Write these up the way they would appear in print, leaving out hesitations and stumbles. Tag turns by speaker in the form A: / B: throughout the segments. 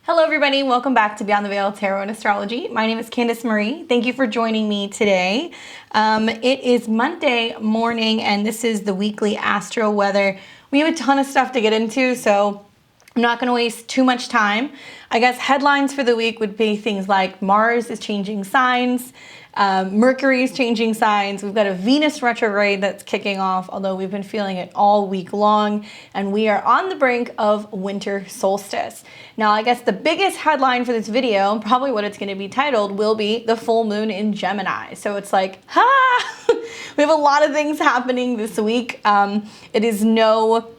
A: Hello everybody, welcome back to Beyond the Veil Tarot and Astrology. My name is Candace Marie. Thank you for joining me today. It is Monday morning and this is the weekly astro weather. We have a ton of stuff to get into, so I'm not going to waste too much time. I guess headlines for the week would be things like Mars is changing signs, Mercury is changing signs. We've got a Venus retrograde that's kicking off, although we've been feeling it all week long, and we are on the brink of winter solstice. Now, I guess the biggest headline for this video, and probably what it's going to be titled, will be the full moon in Gemini. So it's like, we have a lot of things happening this week. It is no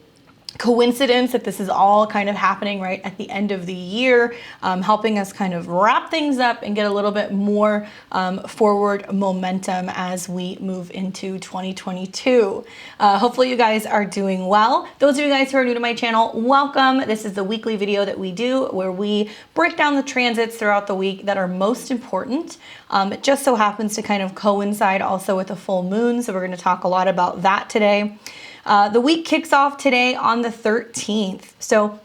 A: coincidence that this is all kind of happening right at the end of the year, helping us kind of wrap things up and get a little bit more forward momentum as we move into 2022. Hopefully you guys are doing well. Those of you guys who are new to my channel, welcome. This is the weekly video that we do where we break down the transits throughout the week that are most important. It just so happens to kind of coincide also with the full moon, so we're going to talk a lot about that today. The week kicks off today on the 13th. So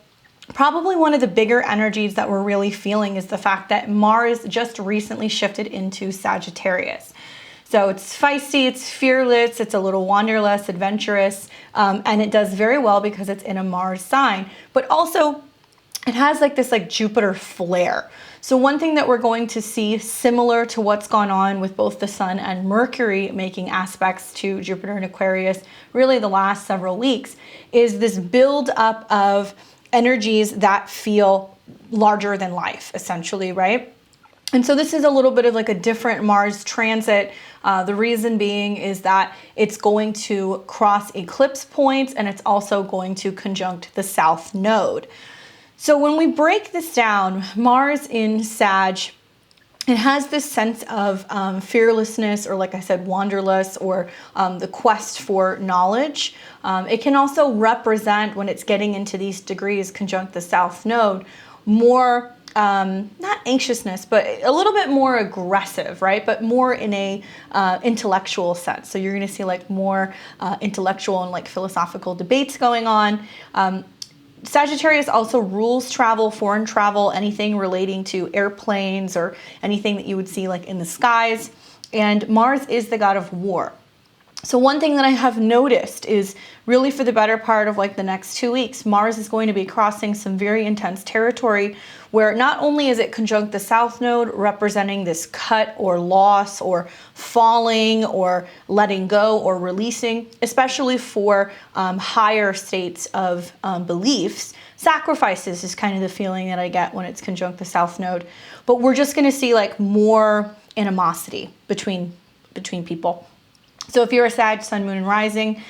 A: probably one of the bigger energies that we're really feeling is the fact that Mars just recently shifted into Sagittarius. So it's feisty, it's fearless, it's a little wanderlust, adventurous, and it does very well because it's in a Mars sign. But also it has like this Jupiter flair. So one thing that we're going to see, similar to what's gone on with both the Sun and Mercury making aspects to Jupiter and Aquarius really the last several weeks, is this build up of energies that feel larger than life, essentially, right? And so this is a little bit of like a different Mars transit. The reason being is that it's going to cross eclipse points and it's also going to conjunct the South Node. So when we break this down, Mars in Sag, it has this sense of fearlessness, or like I said, wanderlust, or the quest for knowledge. It can also represent, when it's getting into these degrees conjunct the South Node, more, not anxiousness, but a little bit more aggressive, right? But more in a intellectual sense. So you're going to see like more intellectual and like philosophical debates going on. Sagittarius also rules travel, foreign travel, anything relating to airplanes or anything that you would see like in the skies. And Mars is the god of war. So one thing that I have noticed is really for the better part of like the next 2 weeks, Mars is going to be crossing some very intense territory where not only is it conjunct the South Node, representing this cut or loss or falling or letting go or releasing, especially for higher states of beliefs. Sacrifices is kind of the feeling that I get when it's conjunct the South Node. But we're just going to see like more animosity between people. So if you're a Sag, Sun, Moon, and Rising,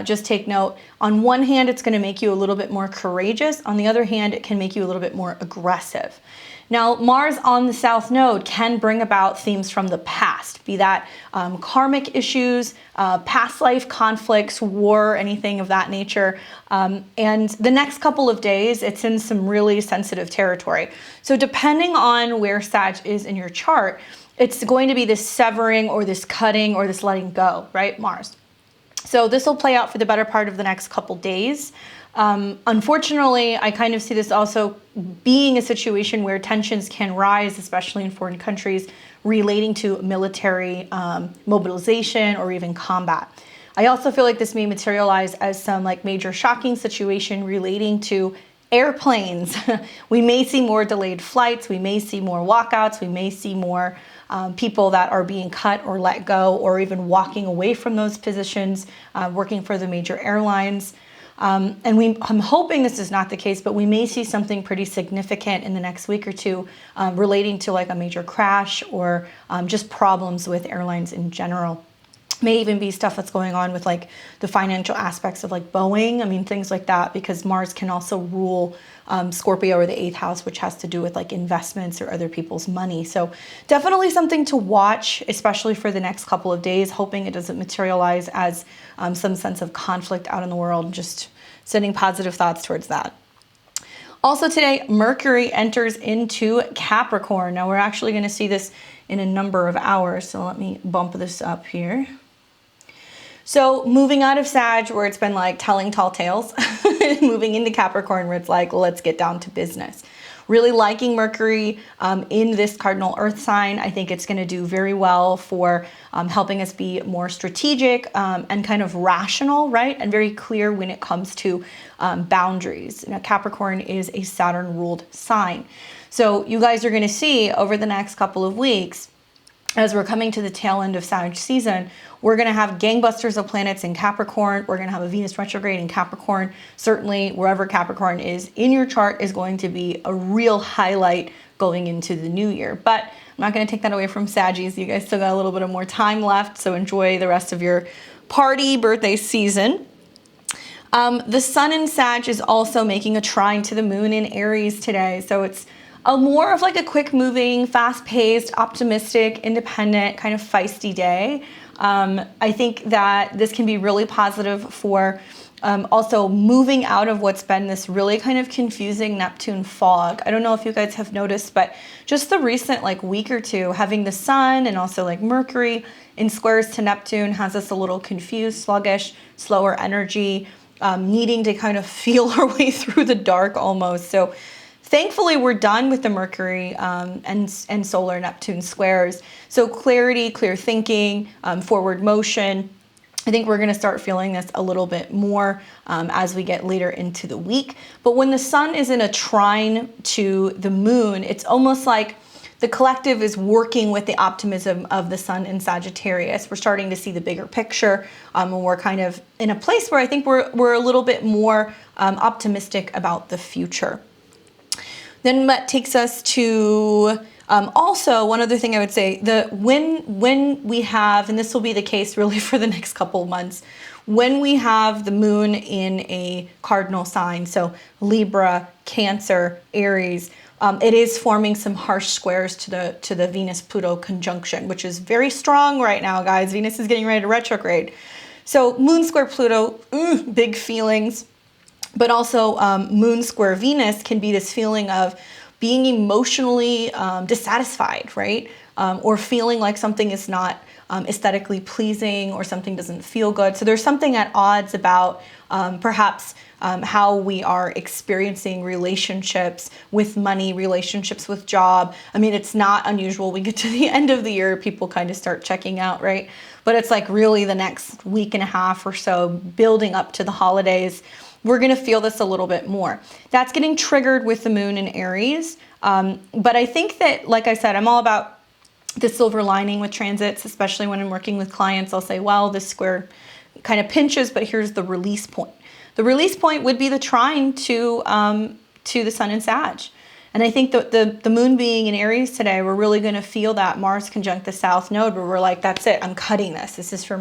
A: just take note. On one hand, it's going to make you a little bit more courageous. On the other hand, it can make you a little bit more aggressive. Now, Mars on the South Node can bring about themes from the past, be that karmic issues, past life conflicts, war, anything of that nature. And the next couple of days, it's in some really sensitive territory. So depending on where Sag is in your chart, it's going to be this severing or this cutting or this letting go, right? Mars. So this will play out for the better part of the next couple days. Unfortunately, I kind of see this also being a situation where tensions can rise, especially in foreign countries, relating to military mobilization or even combat. I also feel like this may materialize as some like major shocking situation relating to airplanes. We may see more delayed flights. We may see more walkouts. We may see more people that are being cut or let go, or even walking away from those positions, working for the major airlines. And I'm hoping this is not the case, but we may see something pretty significant in the next week or two relating to like a major crash or just problems with airlines in general. May even be stuff that's going on with like the financial aspects of like Boeing. I mean, things like that, because Mars can also rule Scorpio or the 8th house, which has to do with like investments or other people's money. So definitely something to watch, especially for the next couple of days, hoping it doesn't materialize as some sense of conflict out in the world, just sending positive thoughts towards that. Also today, Mercury enters into Capricorn. Now we're actually going to see this in a number of hours. So let me bump this up here. So moving out of Sag, where it's been like telling tall tales, moving into Capricorn, where it's like, let's get down to business. really liking Mercury in this cardinal earth sign. I think it's going to do very well for helping us be more strategic and kind of rational, right? And very clear when it comes to boundaries. Now, Capricorn is a Saturn ruled sign. So you guys are going to see over the next couple of weeks, as we're coming to the tail end of Sag season, we're going to have gangbusters of planets in Capricorn. We're going to have a Venus retrograde in Capricorn. Certainly, wherever Capricorn is in your chart is going to be a real highlight going into the new year. But I'm not going to take that away from Saggies. You guys still got a little bit of more time left, so enjoy the rest of your party birthday season. The sun in Sag is also making a trine to the moon in Aries today. So it's a more of like a quick moving, fast paced, optimistic, independent, kind of feisty day. I think that this can be really positive for also moving out of what's been this really kind of confusing Neptune fog. I don't know if you guys have noticed, but just the recent like week or two, having the sun and also like Mercury in squares to Neptune has us a little confused, sluggish, slower energy, needing to kind of feel our way through the dark almost. So thankfully, we're done with the Mercury and solar Neptune squares. So clarity, clear thinking, forward motion. I think we're going to start feeling this a little bit more as we get later into the week. But when the sun is in a trine to the moon, it's almost like the collective is working with the optimism of the sun in Sagittarius. We're starting to see the bigger picture, and we're kind of in a place where I think we're a little bit more optimistic about the future. Then that takes us to also one other thing I would say, when we have, and this will be the case really for the next couple of months, when we have the moon in a cardinal sign, so Libra, Cancer, Aries, it is forming some harsh squares to the Venus-Pluto conjunction, which is very strong right now, guys. Venus is getting ready to retrograde. So moon square Pluto, big feelings. But also moon square Venus can be this feeling of being emotionally dissatisfied, right? Or feeling like something is not aesthetically pleasing or something doesn't feel good. So there's something at odds about perhaps how we are experiencing relationships with money, relationships with job. I mean, it's not unusual. We get to the end of the year, people kind of start checking out, right? But it's like really the next week and a half or so building up to the holidays. We're going to feel this a little bit more. That's getting triggered with the moon in Aries. But I think that, like I said, I'm all about the silver lining with transits, especially when I'm working with clients. I'll say, well, this square kind of pinches, but here's the release point. The release point would be the trine to the sun in Sag. And I think the moon being in Aries today, we're really going to feel that Mars conjunct the South Node, where we're like, that's it, I'm cutting this. This is for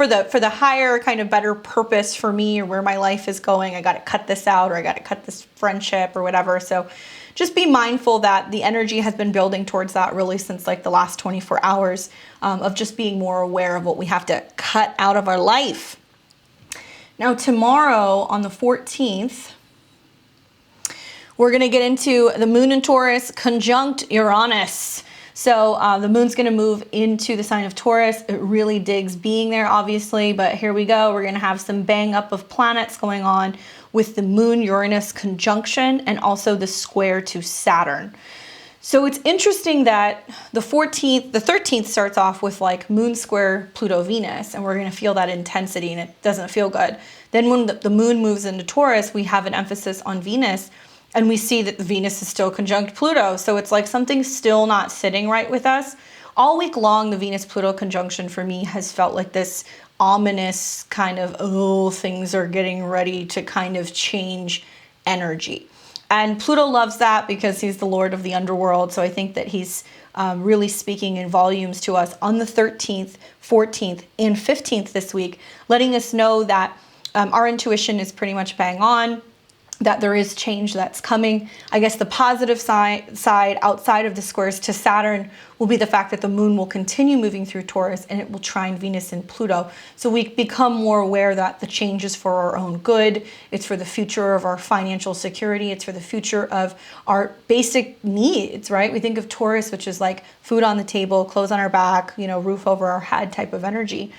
A: the higher kind of better purpose for me, or where my life is going. I got to cut this out, or I got to cut this friendship or whatever. So just be mindful that the energy has been building towards that really since like the last 24 hours of just being more aware of what we have to cut out of our life. Now tomorrow on the 14th, we're going to get into the moon in Taurus conjunct Uranus. So the moon's going to move into the sign of Taurus. It really digs being there, obviously, but here we go. We're going to have some bang up of planets going on with the moon Uranus conjunction and also the square to Saturn. So it's interesting that the 13th starts off with like moon square Pluto Venus, and we're going to feel that intensity and it doesn't feel good. Then when the moon moves into Taurus, we have an emphasis on Venus. And we see that the Venus is still conjunct Pluto. So it's like something's still not sitting right with us. All week long, the Venus-Pluto conjunction for me has felt like this ominous kind of, oh, things are getting ready to kind of change energy. And Pluto loves that because he's the lord of the underworld. So I think that he's really speaking in volumes to us on the 13th, 14th, and 15th this week, letting us know that our intuition is pretty much bang on, that there is change that's coming. I guess the positive side outside of the squares to Saturn will be the fact that the moon will continue moving through Taurus and it will trine Venus and Pluto. So we become more aware that the change is for our own good. It's for the future of our financial security. It's for the future of our basic needs, right? We think of Taurus, which is like food on the table, clothes on our back, roof over our head type of energy.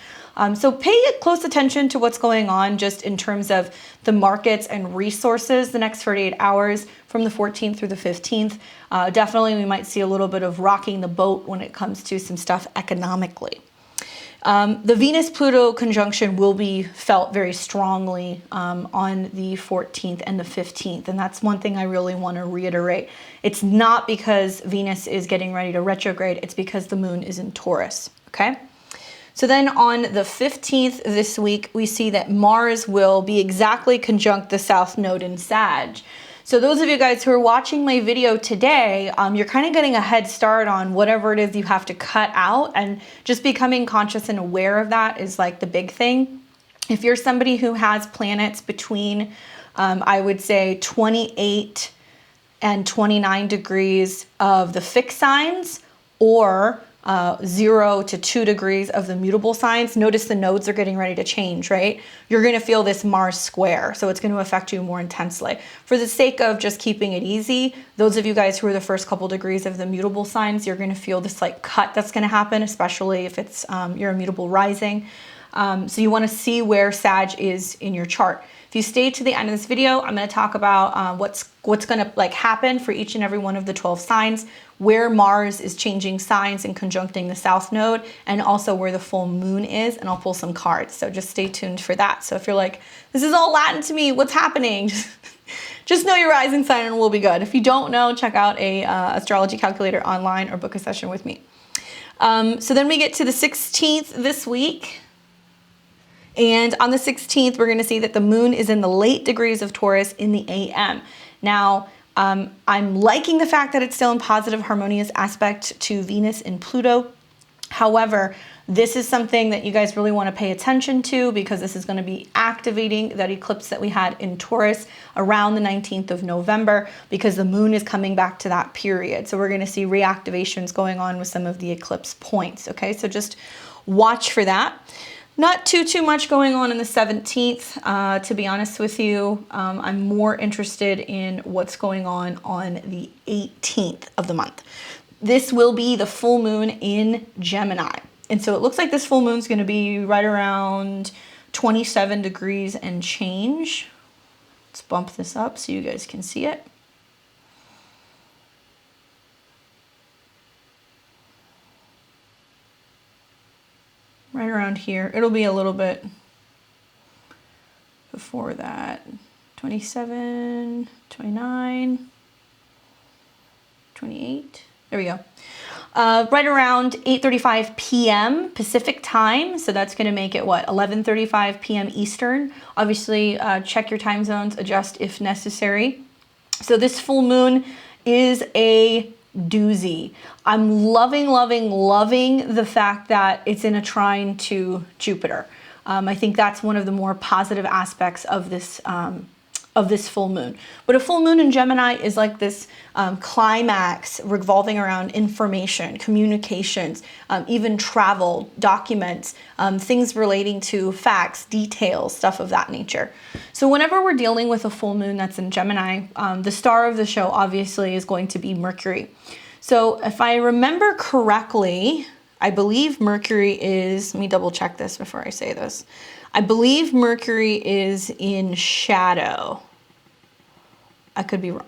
A: So pay close attention to what's going on just in terms of the markets and resources the next 48 hours from the 14th through the 15th. Definitely we might see a little bit of rocking the boat when it comes to some stuff economically. The Venus-Pluto conjunction will be felt very strongly on the 14th and the 15th. And that's one thing I really want to reiterate. It's not because Venus is getting ready to retrograde. It's because the moon is in Taurus. Okay. So then on the 15th this week, we see that Mars will be exactly conjunct the South Node in Sag. So those of you guys who are watching my video today, you're kind of getting a head start on whatever it is you have to cut out, and just becoming conscious and aware of that is like the big thing. If you're somebody who has planets between, I would say 28 and 29 degrees of the fixed signs, or 0 to 2 degrees of the mutable signs, notice the nodes are getting ready to change, right? You're going to feel this Mars square, so it's going to affect you more intensely. For the sake of just keeping it easy, those of you guys who are the first couple degrees of the mutable signs, you're going to feel this like cut that's going to happen, especially if it's you're a mutable rising. So you want to see where Sag is in your chart. If you stay to the end of this video, I'm going to talk about what's going to like happen for each and every one of the 12 signs, where Mars is changing signs and conjuncting the South Node, and also where the full moon is, and I'll pull some cards. So just stay tuned for that. So if you're like, this is all Latin to me, what's happening? Just know your rising sign and we'll be good. If you don't know, check out a astrology calculator online or book a session with me. So then we get to the 16th this week. And on the 16th, we're going to see that the moon is in the late degrees of Taurus in the AM. Now, I'm liking the fact that it's still in positive harmonious aspect to Venus and Pluto. However, this is something that you guys really want to pay attention to, because this is going to be activating that eclipse that we had in Taurus around the 19th of November, because the moon is coming back to that period. So we're going to see reactivations going on with some of the eclipse points. Okay, so just watch for that. Not too much going on in the 17th, to be honest with you. I'm more interested in what's going on the 18th of the month. This will be the full moon in Gemini. And so it looks like this full moon is going to be right around 27 degrees and change. Let's bump this up so you guys can see it. Right around here. It'll be a little bit before that. 27, 29, 28. There we go. Right around 8:35 p.m. Pacific time. So that's going to make it what? 11:35 p.m. Eastern. Obviously, check your time zones, adjust if necessary. So this full moon is a doozy. I'm loving the fact that it's in a trine to Jupiter. I think that's one of the more positive aspects of this full moon. But a full moon in Gemini is like this climax revolving around information, communications, even travel, documents, things relating to facts, details, stuff of that nature. So whenever we're dealing with a full moon that's in Gemini, the star of the show obviously is going to be Mercury. So if I remember correctly, I believe Mercury is, let me double check this before I say this. I believe Mercury is in shadow. I could be wrong.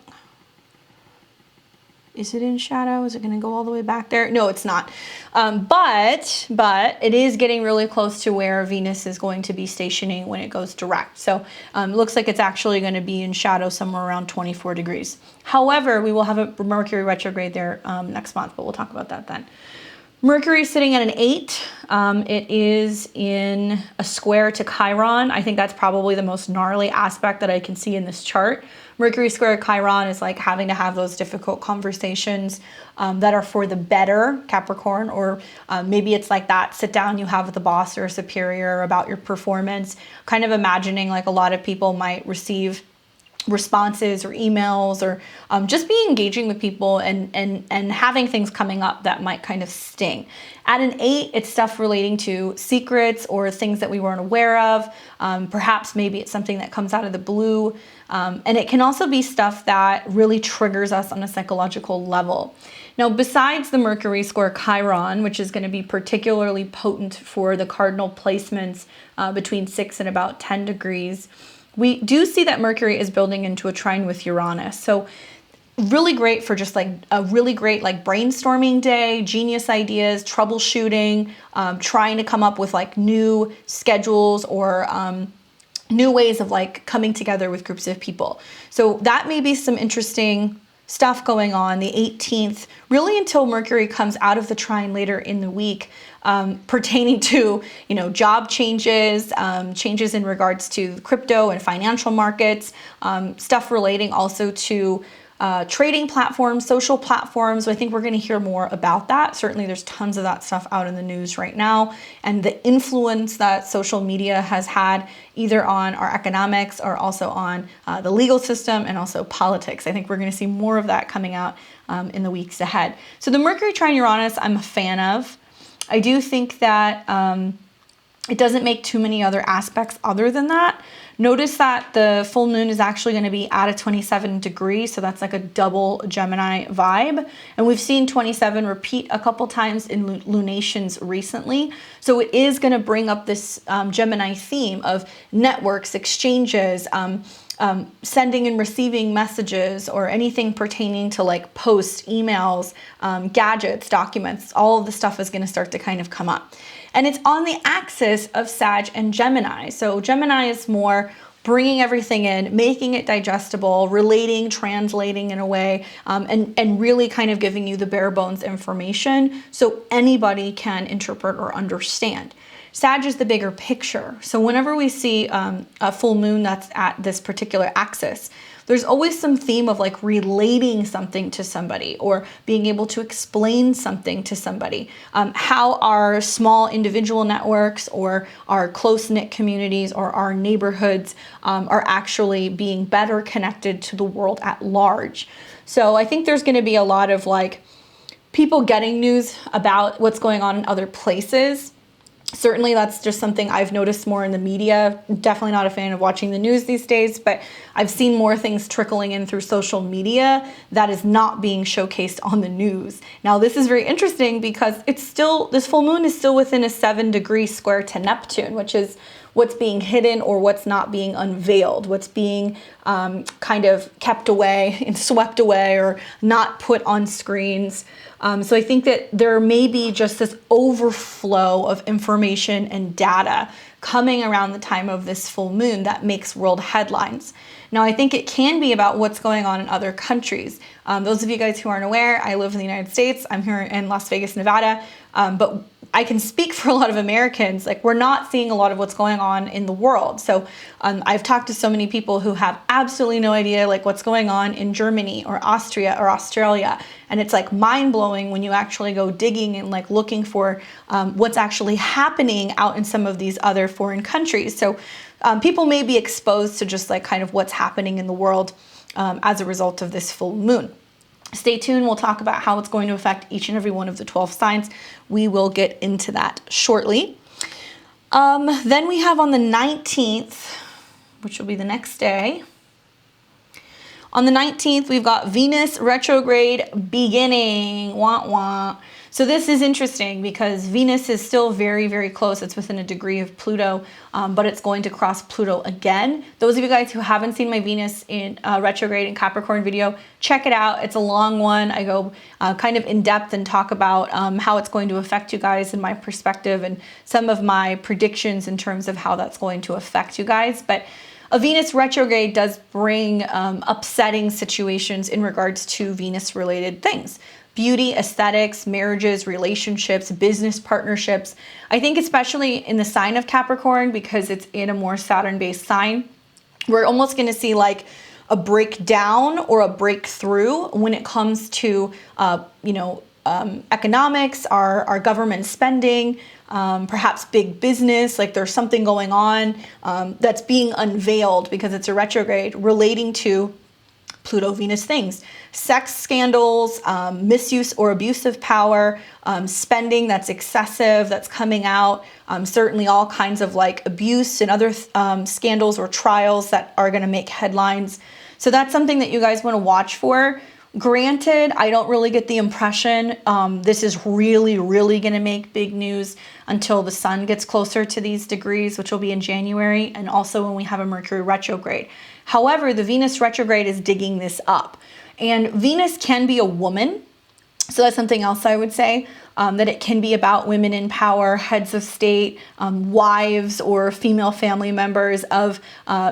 A: Is it in shadow? Is it going to go all the way back there? No, it's not. But it is getting really close to where Venus is going to be stationing when it goes direct. So it looks like it's actually going to be in shadow somewhere around 24 degrees. However, we will have a Mercury retrograde there next month, but we'll talk about that then. Mercury is sitting at an 8. It is in a square to Chiron. I think that's probably the most gnarly aspect that I can see in this chart. Mercury square Chiron is like having to have those difficult conversations that are for the better, Capricorn, or maybe it's like that sit down you have with a boss or a superior about your performance. Kind of imagining like a lot of people might receive responses or emails, or just be engaging with people and having things coming up that might kind of sting. At an 8, it's stuff relating to secrets or things that we weren't aware of. Perhaps maybe it's something that comes out of the blue. And it can also be stuff that really triggers us on a psychological level. Now, besides the Mercury square Chiron, which is going to be particularly potent for the cardinal placements between 6 and about 10 degrees, we do see that Mercury is building into a trine with Uranus. So really great for just like a really great like brainstorming day, genius ideas, troubleshooting, trying to come up with like new schedules or new ways of like coming together with groups of people. So that may be some interesting stuff going on the 18th, really until Mercury comes out of the trine later in the week, pertaining to, job changes, changes in regards to crypto and financial markets, stuff relating also to trading platforms, social platforms. So I think we're going to hear more about that. Certainly there's tons of that stuff out in the news right now, and the influence that social media has had either on our economics or also on the legal system and also politics. I think we're going to see more of that coming out in the weeks ahead. So the Mercury trine Uranus, I'm a fan of. I do think that it doesn't make too many other aspects other than that. Notice that the full moon is actually going to be at a 27 degrees, so that's like a double Gemini vibe. And we've seen 27 repeat a couple times in lunations recently. So it is going to bring up this Gemini theme of networks, exchanges, sending and receiving messages, or anything pertaining to like posts, emails, gadgets, documents. All of the stuff is going to start to kind of come up. And it's on the axis of Sag and Gemini. So Gemini is more bringing everything in, making it digestible, relating, translating in a way, and really kind of giving you the bare bones information so anybody can interpret or understand. Sag is the bigger picture. So whenever we see a full moon that's at this particular axis, there's always some theme of like relating something to somebody or being able to explain something to somebody. How our small individual networks or our close-knit communities or our neighborhoods are actually being better connected to the world at large. So I think there's going to be a lot of like people getting news about what's going on in other places. Certainly that's just something I've noticed more in the media. Definitely not a fan of watching the news these days, but I've seen more things trickling in through social media that is not being showcased on the news. Now, this is very interesting because this full moon is still within a 7-degree square to Neptune, which is what's being hidden or what's not being unveiled, what's being kind of kept away and swept away or not put on screens. So I think that there may be just this overflow of information and data coming around the time of this full moon that makes world headlines. Now, I think it can be about what's going on in other countries. Those of you guys who aren't aware, I live in the United States. I'm here in Las Vegas, Nevada. But I can speak for a lot of Americans. Like, we're not seeing a lot of what's going on in the world. So I've talked to so many people who have absolutely no idea like what's going on in Germany or Austria or Australia. And it's like mind blowing when you actually go digging and like looking for what's actually happening out in some of these other foreign countries. So people may be exposed to just like kind of what's happening in the world as a result of this full moon. Stay tuned. We'll talk about how it's going to affect each and every one of the 12 signs. We will get into that shortly. Then we have on the 19th, which will be the next day. On the 19th, we've got Venus retrograde beginning. Wah, wah. So this is interesting because Venus is still very, very close. It's within a degree of Pluto, but it's going to cross Pluto again. Those of you guys who haven't seen my Venus in retrograde in Capricorn video, check it out. It's a long one. I go kind of in depth and talk about how it's going to affect you guys in my perspective and some of my predictions in terms of how that's going to affect you guys. But a Venus retrograde does bring upsetting situations in regards to Venus-related things. Beauty, aesthetics, marriages, relationships, business partnerships. I think especially in the sign of Capricorn, because it's in a more Saturn-based sign, we're almost going to see like a breakdown or a breakthrough when it comes to, economics, our government spending, perhaps big business, like there's something going on that's being unveiled because it's a retrograde relating to Pluto-Venus things. Sex scandals, misuse or abuse of power, spending that's excessive, that's coming out, certainly all kinds of like abuse and other scandals or trials that are going to make headlines. So that's something that you guys want to watch for. Granted, I don't really get the impression this is really going to make big news until the sun gets closer to these degrees, which will be in January, and also when we have a Mercury retrograde. However, the Venus retrograde is digging this up. And Venus can be a woman, so that's something else I would say, that it can be about women in power, heads of state, wives or female family members of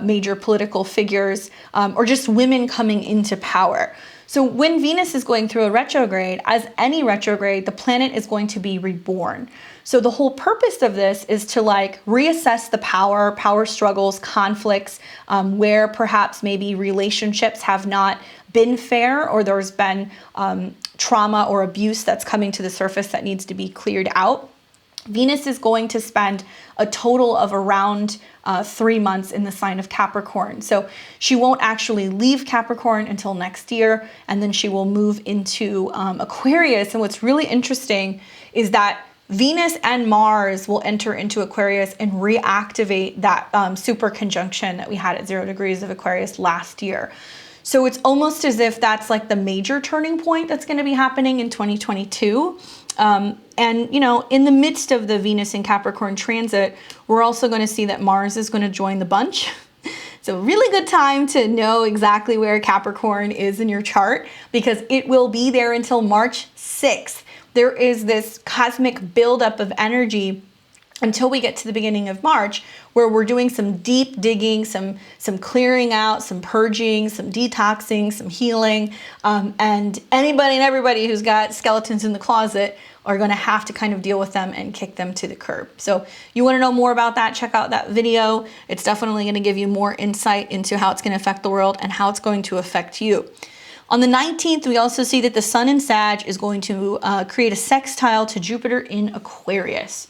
A: major political figures, or just women coming into power. So when Venus is going through a retrograde, as any retrograde, the planet is going to be reborn. So the whole purpose of this is to like reassess the power struggles, conflicts, where perhaps maybe relationships have not been fair, or there's been trauma or abuse that's coming to the surface that needs to be cleared out. Venus is going to spend a total of around 3 months in the sign of Capricorn. So she won't actually leave Capricorn until next year, and then she will move into Aquarius. And what's really interesting is that Venus and Mars will enter into Aquarius and reactivate that super conjunction that we had at 0 degrees of Aquarius last year. So it's almost as if that's like the major turning point that's going to be happening in 2022. And, you know, in the midst of the Venus and Capricorn transit, we're also going to see that Mars is going to join the bunch. It's a really good time to know exactly where Capricorn is in your chart, because it will be there until March 6th. There is this cosmic buildup of energy until we get to the beginning of March, where we're doing some deep digging, some clearing out, some purging, some detoxing, some healing. And anybody and everybody who's got skeletons in the closet are going to have to kind of deal with them and kick them to the curb. So you want to know more about that, check out that video. It's definitely going to give you more insight into how it's going to affect the world and how it's going to affect you. On the 19th, we also see that the sun in Sag is going to create a sextile to Jupiter in Aquarius.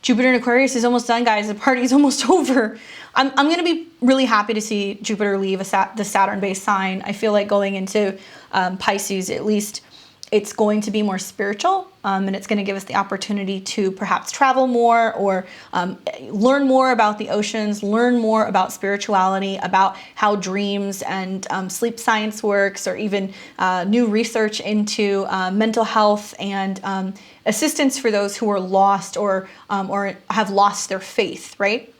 A: Jupiter in Aquarius is almost done, guys. The party's almost over. I'm going to be really happy to see Jupiter leave the Saturn-based sign. I feel like going into Pisces, at least, it's going to be more spiritual, and it's going to give us the opportunity to perhaps travel more, or learn more about the oceans, learn more about spirituality, about how dreams and sleep science works, or even new research into mental health and assistance for those who are lost or have lost their faith, right?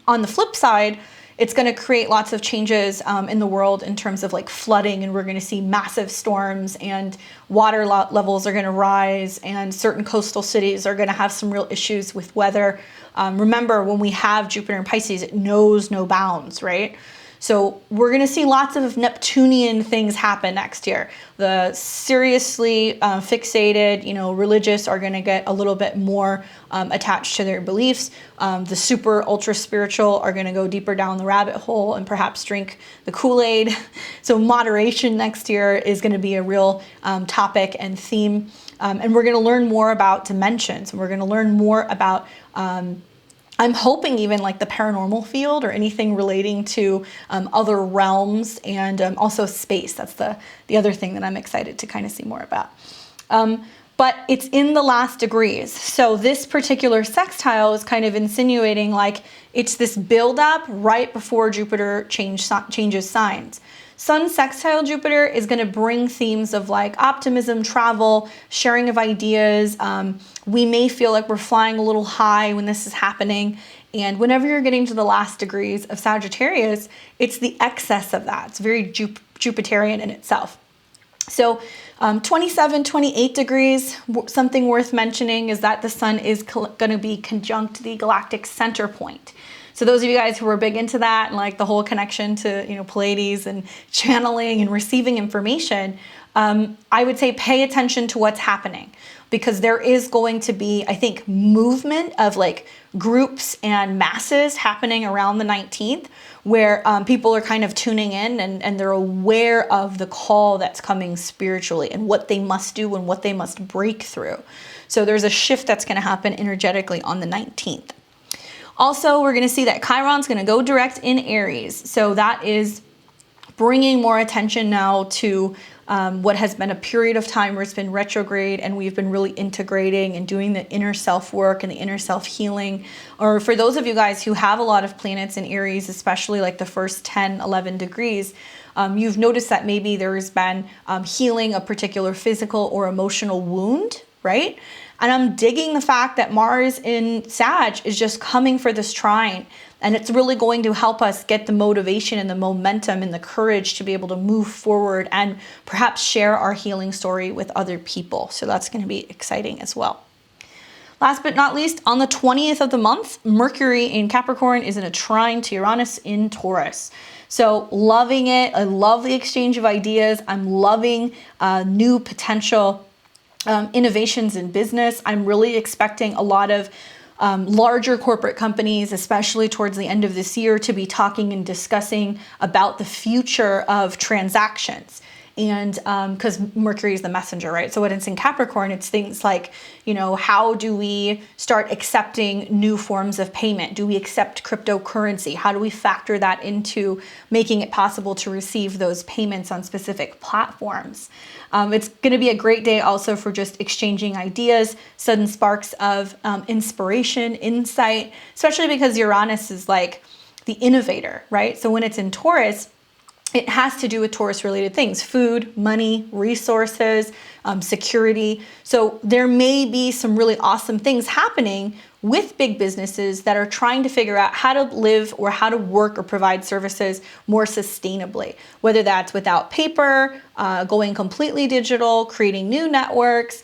A: On the flip side, it's going to create lots of changes in the world in terms of like flooding, and we're going to see massive storms, and water levels are going to rise, and certain coastal cities are going to have some real issues with weather. Remember, when we have Jupiter in Pisces, it knows no bounds, right? So we're going to see lots of Neptunian things happen next year. The seriously fixated, religious are going to get a little bit more attached to their beliefs. The super ultra spiritual are going to go deeper down the rabbit hole and perhaps drink the Kool-Aid. So moderation next year is going to be a real topic and theme. And we're going to learn more about dimensions. And we're going to learn more about I'm hoping even like the paranormal field, or anything relating to other realms, and also space. That's the other thing that I'm excited to kind of see more about. But it's in the last degrees. So this particular sextile is kind of insinuating like it's this buildup right before Jupiter changes signs. Sun sextile Jupiter is going to bring themes of like optimism, travel, sharing of ideas. We may feel like we're flying a little high when this is happening. And whenever you're getting to the last degrees of Sagittarius, it's the excess of that. It's very Jupiterian in itself. So 27, 28 degrees, something worth mentioning is that the sun is going to be conjunct the galactic center point. So those of you guys who are big into that and like the whole connection to, Pleiades and channeling and receiving information, I would say pay attention to what's happening, because there is going to be, I think, movement of like groups and masses happening around the 19th, where people are kind of tuning in and they're aware of the call that's coming spiritually and what they must do and what they must break through. So there's a shift that's going to happen energetically on the 19th. Also, we're going to see that Chiron's going to go direct in Aries. So that is bringing more attention now to what has been a period of time where it's been retrograde, and we've been really integrating and doing the inner self work and the inner self healing. Or for those of you guys who have a lot of planets in Aries, especially like the first 10, 11 degrees, you've noticed that maybe there's been healing a particular physical or emotional wound, right? And I'm digging the fact that Mars in Sag is just coming for this trine. And it's really going to help us get the motivation and the momentum and the courage to be able to move forward and perhaps share our healing story with other people. So that's going to be exciting as well. Last but not least, on the 20th of the month, Mercury in Capricorn is in a trine to Uranus in Taurus. So loving it. I love the exchange of ideas. I'm loving new potential innovations in business. I'm really expecting a lot of larger corporate companies, especially towards the end of this year, to be talking and discussing about the future of transactions. And because Mercury is the messenger, right? So when it's in Capricorn, it's things like, you know, how do we start accepting new forms of payment? Do we accept cryptocurrency? How do we factor that into making it possible to receive those payments on specific platforms? It's going to be a great day also for just exchanging ideas, sudden sparks of inspiration, insight, especially because Uranus is like the innovator, right? So when it's in Taurus, it has to do with Taurus related things: food, money, resources, security. So there may be some really awesome things happening with big businesses that are trying to figure out how to live or how to work or provide services more sustainably, whether that's without paper, going completely digital, creating new networks,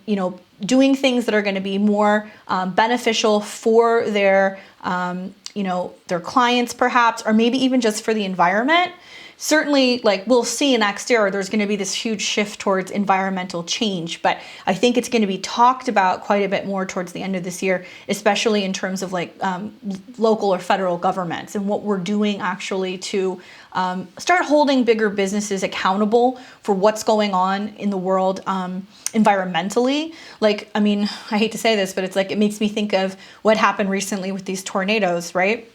A: you know, doing things that are going to be more beneficial for their, you know, their clients perhaps, or maybe even just for the environment. Certainly, like we'll see next year, there's going to be this huge shift towards environmental change, but I think it's going to be talked about quite a bit more towards the end of this year, especially in terms of like local or federal governments and what we're doing actually to start holding bigger businesses accountable for what's going on in the world environmentally. Like, I mean, I hate to say this, but it's like, it makes me think of what happened recently with these tornadoes, right?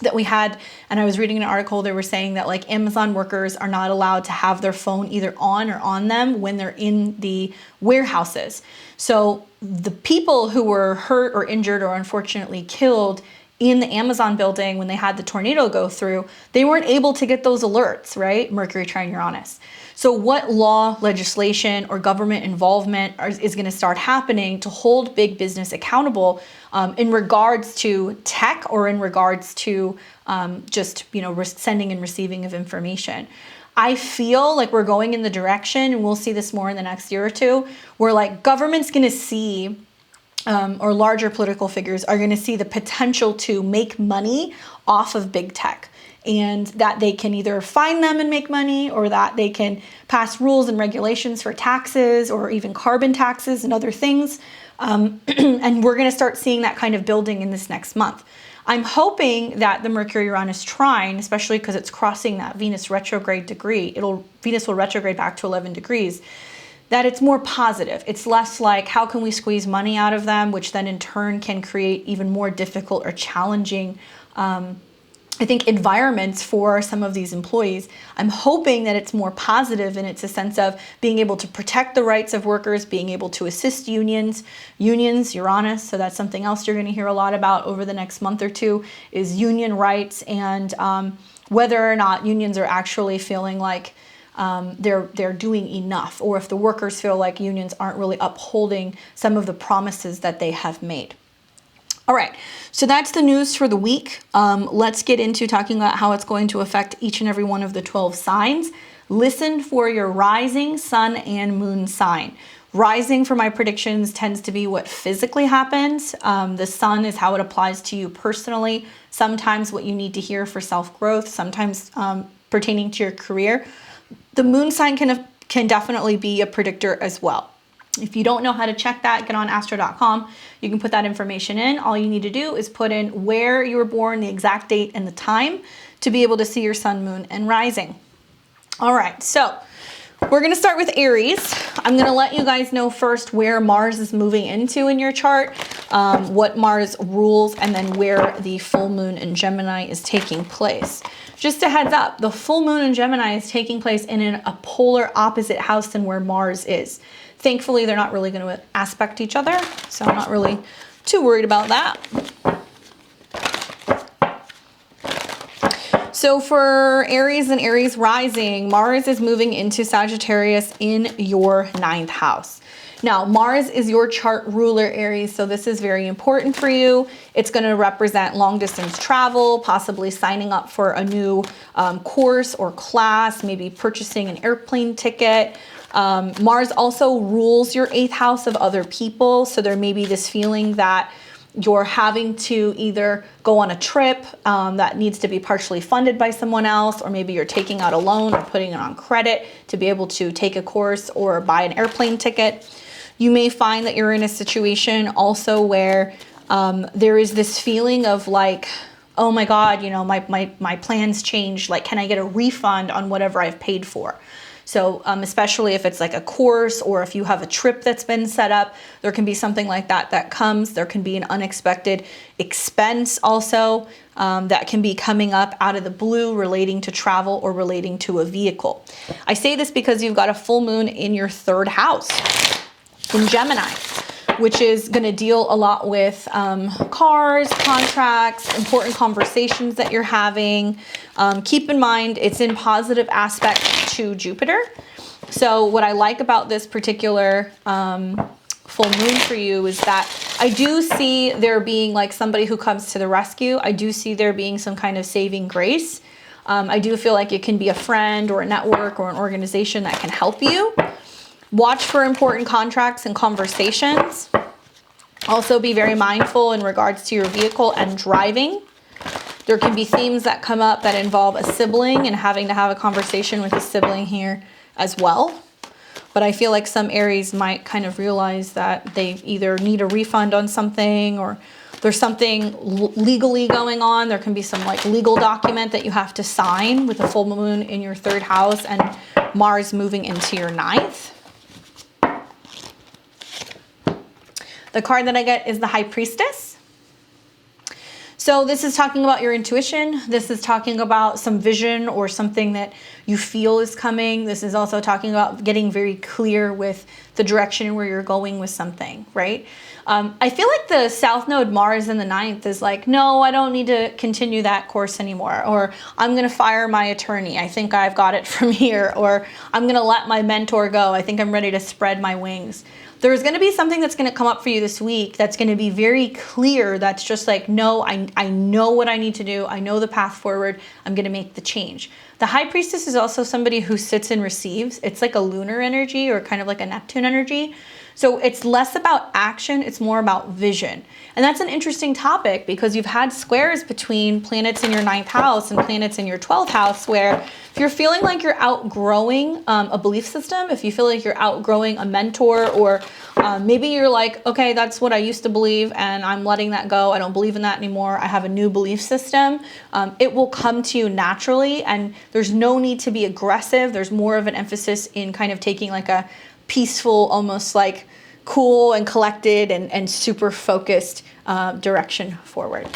A: That we had, and I was reading an article, they were saying that like Amazon workers are not allowed to have their phone either on or on them when they're in the warehouses. So the people who were hurt or injured or unfortunately killed in the Amazon building when they had the tornado go through, they weren't able to get those alerts, right? Mercury trine Uranus. So what law, legislation, or government involvement is going to start happening to hold big business accountable in regards to tech or in regards to just, you know, sending and receiving of information? I feel like we're going in the direction, and we'll see this more in the next year or two, where like government's going to see or larger political figures are going to see the potential to make money off of big tech, and that they can either fine them and make money, or that they can pass rules and regulations for taxes or even carbon taxes and other things. And we're going to start seeing that kind of building in this next month. I'm hoping that the Mercury-Uranus trine, especially because it's crossing that Venus retrograde degree, Venus will retrograde back to 11 degrees, that it's more positive. It's less like, how can we squeeze money out of them, which then in turn can create even more difficult or challenging, I think, environments for some of these employees. I'm hoping that it's more positive, and it's a sense of being able to protect the rights of workers, being able to assist unions, Uranus. So that's something else you're going to hear a lot about over the next month or two, is union rights, and whether or not unions are actually feeling like they're doing enough, or if the workers feel like unions aren't really upholding some of the promises that they have made. All right, so that's the news for the week. Let's get into talking about how it's going to affect each and every one of the 12 signs. Listen for your rising, sun, and moon sign. Rising, for my predictions, tends to be what physically happens. The sun is how it applies to you personally. Sometimes what you need to hear for self-growth, sometimes pertaining to your career. The moon sign can can definitely be a predictor as well. If you don't know how to check that, get on astro.com. You can put that information in. All you need to do is put in where you were born, the exact date and the time to be able to see your sun, moon, and rising. All right, so we're gonna start with Aries. I'm gonna let you guys know first where Mars is moving into in your chart, what Mars rules, and then where the full moon in Gemini is taking place. Just a heads up, the full moon in Gemini is taking place in a polar opposite house than where Mars is. Thankfully, they're not really gonna aspect each other, so I'm not really too worried about that. So for Aries and Aries rising, Mars is moving into Sagittarius in your 9th house. Now, Mars is your chart ruler, Aries, so this is very important for you. It's going to represent long distance travel, possibly signing up for a new course or class, maybe purchasing an airplane ticket. Mars also rules your 8th house of other people, so there may be this feeling that you're having to either go on a trip that needs to be partially funded by someone else, or maybe you're taking out a loan or putting it on credit to be able to take a course or buy an airplane ticket. You may find that you're in a situation also where there is this feeling of like, oh my God, you know, my plans changed. Like, can I get a refund on whatever I've paid for? So especially if it's like a course or if you have a trip that's been set up, there can be something like that that comes. There can be an unexpected expense also that can be coming up out of the blue relating to travel or relating to a vehicle. I say this because you've got a full moon in your 3rd house in Gemini, which is going to deal a lot with cars, contracts, important conversations that you're having. Keep in mind, it's in positive aspect to Jupiter. So what I like about this particular full moon for you is that I do see there being like somebody who comes to the rescue. I do see there being some kind of saving grace. I do feel like it can be a friend or a network or an organization that can help you. Watch for important contracts and conversations. Also be very mindful in regards to your vehicle and driving. There can be themes that come up that involve a sibling and having to have a conversation with a sibling here as well. But I feel like some Aries might kind of realize that they either need a refund on something or there's something legally going on. There can be some like legal document that you have to sign with a full moon in your 3rd house and Mars moving into your 9th. The card that I get is the High Priestess. So this is talking about your intuition. This is talking about some vision or something that you feel is coming. This is also talking about getting very clear with the direction where you're going with something, right? I feel like the South Node Mars in the 9th is like, no, I don't need to continue that course anymore. Or I'm going to fire my attorney. I think I've got it from here. Or I'm going to let my mentor go. I think I'm ready to spread my wings. There's going to be something that's going to come up for you this week that's going to be very clear. That's just like, no, I know what I need to do. I know the path forward. I'm going to make the change. The High Priestess is also somebody who sits and receives. It's like a lunar energy or kind of like a Neptune energy. So it's less about action, it's more about vision. And that's an interesting topic because you've had squares between planets in your 9th house and planets in your 12th house where if you're feeling like you're outgrowing a belief system, if you feel like you're outgrowing a mentor, or maybe you're like, okay, that's what I used to believe and I'm letting that go. I don't believe in that anymore. I have a new belief system. It will come to you naturally and there's no need to be aggressive. There's more of an emphasis in kind of taking like a peaceful, almost like cool and collected and super focused direction forward.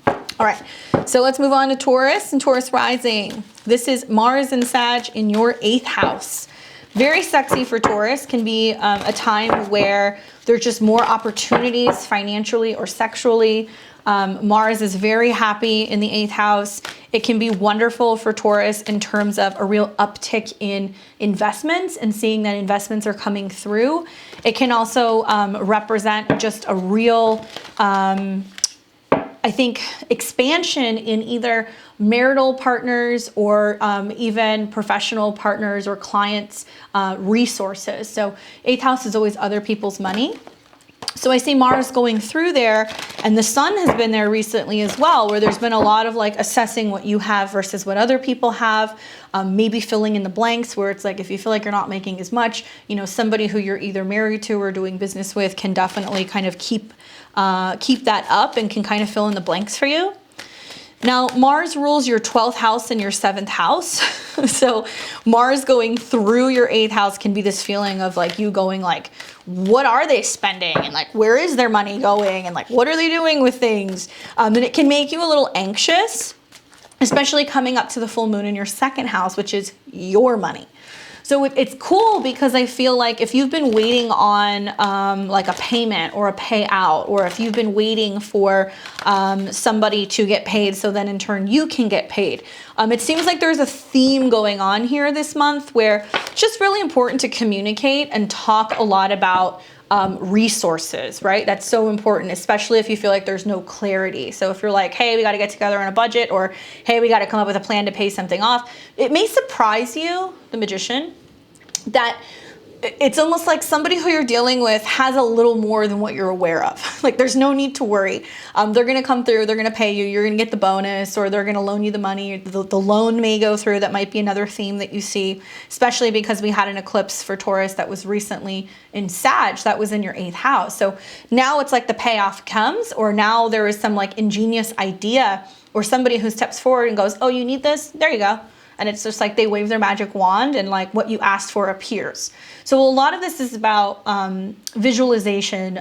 A: All right, so let's move on to Taurus and Taurus rising. This is Mars and Sag in your 8th house. Very sexy for Taurus, can be a time where there's just more opportunities financially or sexually. Mars is very happy in the 8th house. It can be wonderful for Taurus in terms of a real uptick in investments and seeing that investments are coming through. It can also represent just a real, I think, expansion in either marital partners or even professional partners or clients' resources. So 8th house is always other people's money. So I see Mars going through there, and the sun has been there recently as well, where there's been a lot of like assessing what you have versus what other people have, maybe filling in the blanks where it's like if you feel like you're not making as much, you know, somebody who you're either married to or doing business with can definitely kind of keep that up and can kind of fill in the blanks for you. Now, Mars rules your 12th house and your 7th house. So Mars going through your 8th house can be this feeling of like you going like, what are they spending? And like, where is their money going? And like, what are they doing with things? And it can make you a little anxious, especially coming up to the full moon in your 2nd house, which is your money. So it's cool because I feel like if you've been waiting on like a payment or a payout, or if you've been waiting for somebody to get paid so then in turn you can get paid, it seems like there's a theme going on here this month where it's just really important to communicate and talk a lot about resources, right? That's so important, especially if you feel like there's no clarity. So if you're like, hey, we got to get together on a budget, or hey, we got to come up with a plan to pay something off, it may surprise you, the Magician, that it's almost like somebody who you're dealing with has a little more than what you're aware of. Like there's no need to worry. They're going to come through, they're going to pay you, you're going to get the bonus, or they're going to loan you the money. The loan may go through. That might be another theme that you see, especially because we had an eclipse for Taurus that was recently in Sag, that was in your 8th house. So now it's like the payoff comes, or now there is some like ingenious idea or somebody who steps forward and goes, oh, you need this? There you go. And it's just like they wave their magic wand and like what you asked for appears. So a lot of this is about visualization,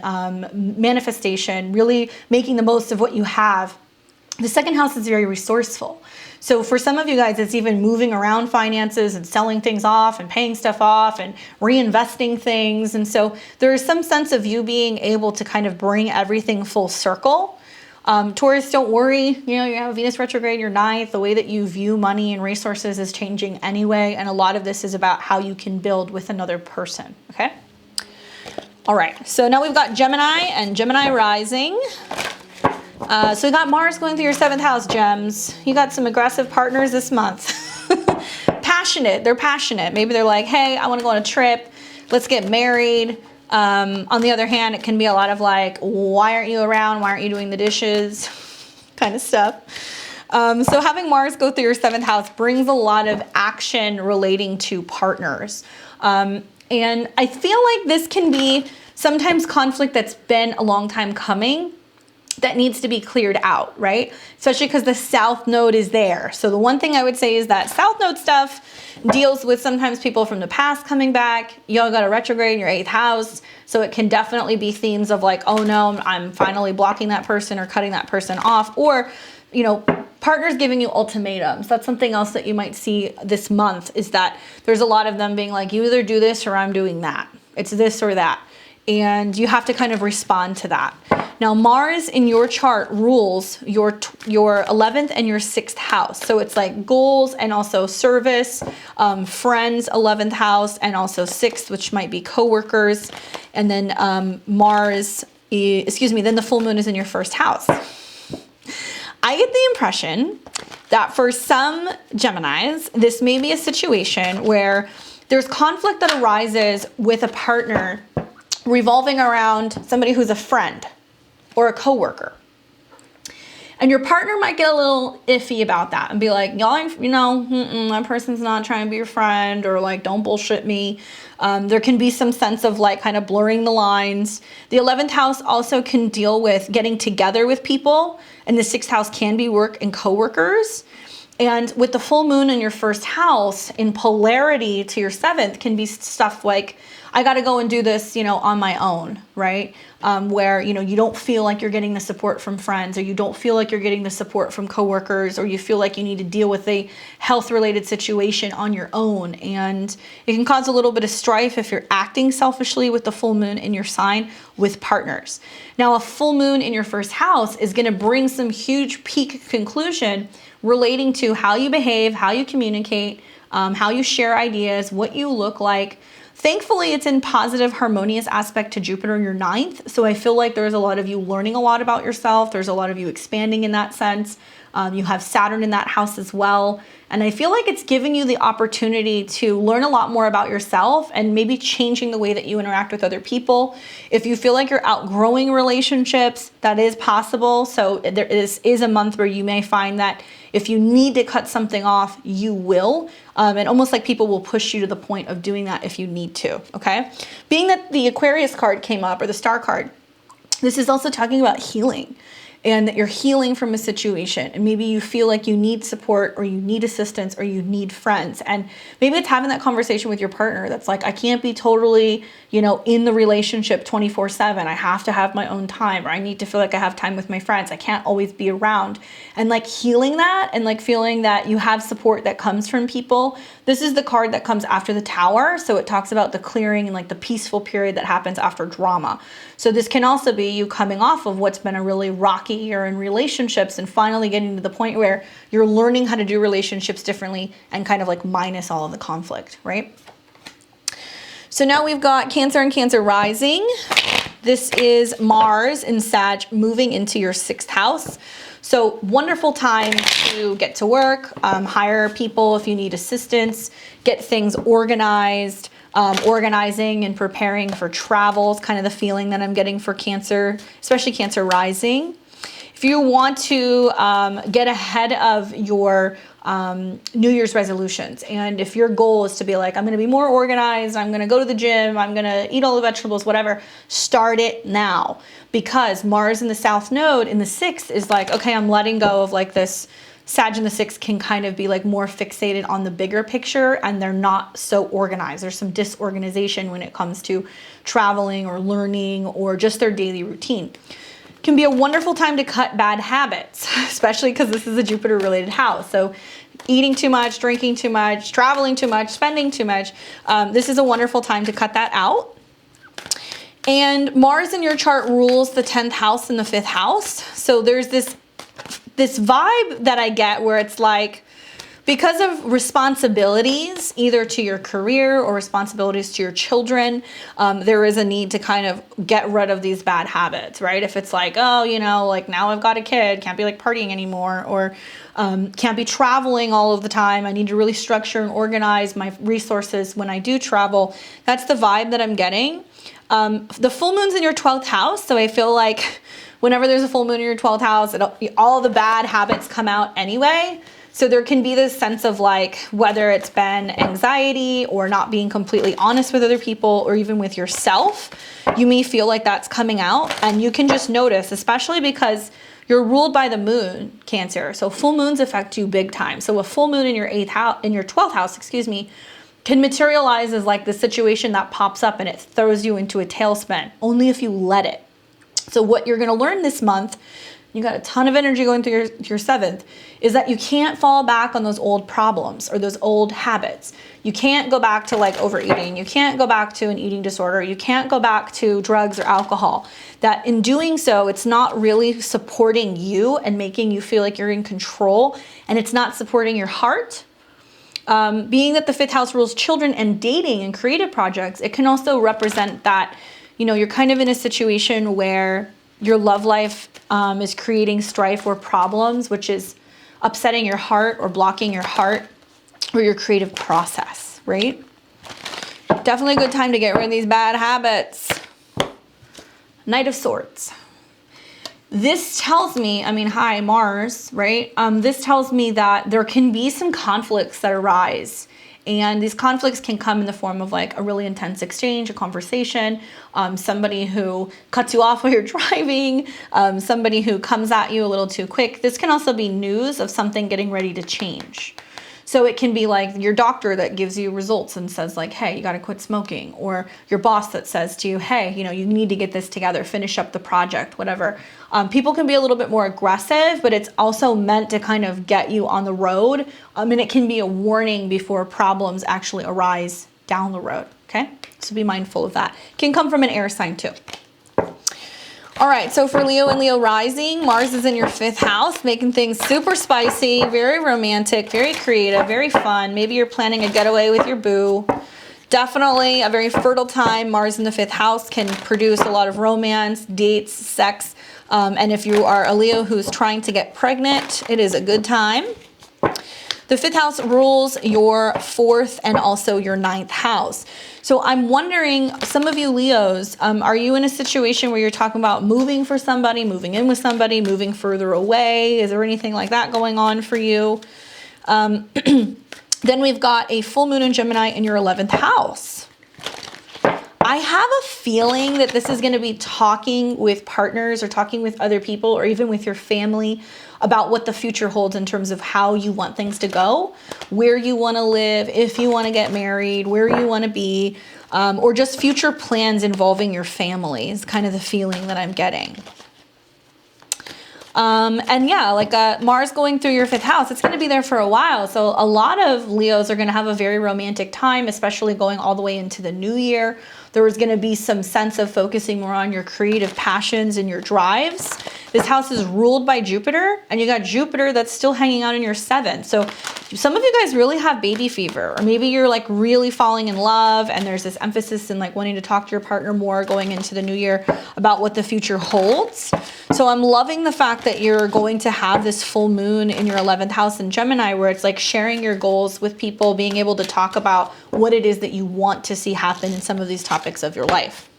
A: manifestation, really making the most of what you have. The 2nd house is very resourceful. So for some of you guys, it's even moving around finances and selling things off and paying stuff off and reinvesting things. And so there is some sense of you being able to kind of bring everything full circle. Taurus, don't worry, you know, you have Venus retrograde, your 9th, the way that you view money and resources is changing anyway. And a lot of this is about how you can build with another person, okay? All right, so now we've got Gemini and Gemini rising. So we got Mars going through your 7th house, Gems. You got some aggressive partners this month. Passionate, they're passionate. Maybe they're like, hey, I wanna go on a trip, let's get married. On the other hand, it can be a lot of like, why aren't you around? Why aren't you doing the dishes? Kind of stuff. So having Mars go through your 7th house brings a lot of action relating to partners. And I feel like this can be sometimes conflict that's been a long time coming that needs to be cleared out, right? Especially because the South Node is there. So the one thing I would say is that South Node stuff deals with sometimes people from the past coming back. Y'all got a retrograde in your 8th house. So it can definitely be themes of like, oh no, I'm finally blocking that person or cutting that person off. Or, you know, partners giving you ultimatums. That's something else that you might see this month, is that there's a lot of them being like, you either do this or I'm doing that. It's this or that. And you have to kind of respond to that. Now, Mars in your chart rules your 11th and your 6th house. So it's like goals and also service, friends, 11th house, and also 6th, which might be coworkers. And then then the full moon is in your 1st house. I get the impression that for some Geminis, this may be a situation where there's conflict that arises with a partner revolving around somebody who's a friend or a coworker. And your partner might get a little iffy about that and be like, y'all, you know, that person's not trying to be your friend, or like, don't bullshit me. There can be some sense of like kind of blurring the lines. The 11th house also can deal with getting together with people, and the 6th house can be work and coworkers. And with the full moon in your 1st house in polarity to your 7th can be stuff like, I got to go and do this, you know, on my own, right? Where, you know, you don't feel like you're getting the support from friends, or you don't feel like you're getting the support from coworkers, or you feel like you need to deal with a health-related situation on your own. And it can cause a little bit of strife if you're acting selfishly with the full moon in your sign with partners. Now, a full moon in your 1st house is going to bring some huge peak conclusion relating to how you behave, how you communicate, how you share ideas, what you look like. Thankfully, it's in positive, harmonious aspect to Jupiter in your 9th. So I feel like there's a lot of you learning a lot about yourself. There's a lot of you expanding in that sense. You have Saturn in that house as well. And I feel like it's giving you the opportunity to learn a lot more about yourself and maybe changing the way that you interact with other people. If you feel like you're outgrowing relationships, that is possible. So there is a month where you may find that if you need to cut something off, you will. And almost like people will push you to the point of doing that if you need to, okay? Being that the Aquarius card came up, or the star card, this is also talking about healing. And that you're healing from a situation, and maybe you feel like you need support, or you need assistance, or you need friends. And maybe it's having that conversation with your partner that's like, I can't be totally, in the relationship 24/7. I have to have my own time, or I need to feel like I have time with my friends. I can't always be around. And like healing that, and like feeling that you have support that comes from people. This is the card that comes after the Tower. So it talks about the clearing and like the peaceful period that happens after drama. So this can also be you coming off of what's been a really rocky year in relationships and finally getting to the point where you're learning how to do relationships differently and kind of like minus all of the conflict, right? So now we've got Cancer and Cancer rising. This is Mars in Sag moving into your 6th house. So wonderful time to get to work, hire people if you need assistance, get things organized. Organizing and preparing for travel is kind of the feeling that I'm getting for Cancer, especially Cancer rising. If you want to get ahead of your New Year's resolutions, and if your goal is to be like, I'm going to be more organized, I'm going to go to the gym, I'm going to eat all the vegetables, whatever, start it now. Because Mars in the South Node in the 6th is like, okay, I'm letting go of like this. Sag in the 6th can kind of be like more fixated on the bigger picture, and they're not so organized. There's some disorganization when it comes to traveling or learning or just their daily routine. It can be a wonderful time to cut bad habits, especially because this is a Jupiter related house. So eating too much, drinking too much, traveling too much, spending too much. This is a wonderful time to cut that out. And Mars in your chart rules the 10th house and the 5th house. So there's this vibe that I get where it's like, because of responsibilities, either to your career or responsibilities to your children, there is a need to kind of get rid of these bad habits, right? If it's like, oh, like now I've got a kid, can't be like partying anymore, or can't be traveling all of the time. I need to really structure and organize my resources when I do travel. That's the vibe that I'm getting. The full moon's in your 12th house, so I feel like whenever there's a full moon in your 12th house, all the bad habits come out anyway. So there can be this sense of like, whether it's been anxiety or not being completely honest with other people or even with yourself, you may feel like that's coming out, and you can just notice, especially because you're ruled by the moon, Cancer. So full moons affect you big time. So a full moon in your 12th house, can materialize as like the situation that pops up and it throws you into a tailspin, only if you let it. So what you're going to learn this month, you got a ton of energy going through your 7th, is that you can't fall back on those old problems or those old habits. You can't go back to like overeating. You can't go back to an eating disorder. You can't go back to drugs or alcohol. That in doing so, it's not really supporting you and making you feel like you're in control, and it's not supporting your heart. Being that the 5th house rules children and dating and creative projects, it can also represent that, you're kind of in a situation where your love life is creating strife or problems, which is upsetting your heart or blocking your heart or your creative process, right? Definitely a good time to get rid of these bad habits. Knight of Swords. This tells me, hi, Mars, right? This tells me that there can be some conflicts that arise. And these conflicts can come in the form of like a really intense exchange, a conversation, somebody who cuts you off while you're driving, somebody who comes at you a little too quick. This can also be news of something getting ready to change. So it can be like your doctor that gives you results and says like, hey, you got to quit smoking, or your boss that says to you, hey, you need to get this together, finish up the project, whatever. People can be a little bit more aggressive, but it's also meant to kind of get you on the road. And it can be a warning before problems actually arise down the road. Okay. So be mindful of that. It can come from an air sign too. All right, so for Leo and Leo rising, Mars is in your 5th house, making things super spicy, very romantic, very creative, very fun. Maybe you're planning a getaway with your boo. Definitely a very fertile time. Mars in the 5th house can produce a lot of romance, dates, sex. And if you are a Leo who's trying to get pregnant, it is a good time. The 5th house rules your 4th and also your 9th house. So I'm wondering, some of you Leos, are you in a situation where you're talking about moving for somebody, moving in with somebody, moving further away? Is there anything like that going on for you? Then we've got a full moon in Gemini in your 11th house. I have a feeling that this is going to be talking with partners or talking with other people or even with your family about what the future holds in terms of how you want things to go, where you want to live, if you want to get married, where you want to be, or just future plans involving your family is kind of the feeling that I'm getting. And yeah, like Mars going through your 5th house, it's going to be there for a while. So a lot of Leos are going to have a very romantic time, especially going all the way into the new year. There is going to be some sense of focusing more on your creative passions and your drives. This house is ruled by Jupiter, and you got Jupiter that's still hanging out in your 7th. So some of you guys really have baby fever, or maybe you're like really falling in love and there's this emphasis in like wanting to talk to your partner more going into the new year about what the future holds. So I'm loving the fact that you're going to have this full moon in your 11th house in Gemini, where it's like sharing your goals with people, being able to talk about what it is that you want to see happen in some of these topics of your life.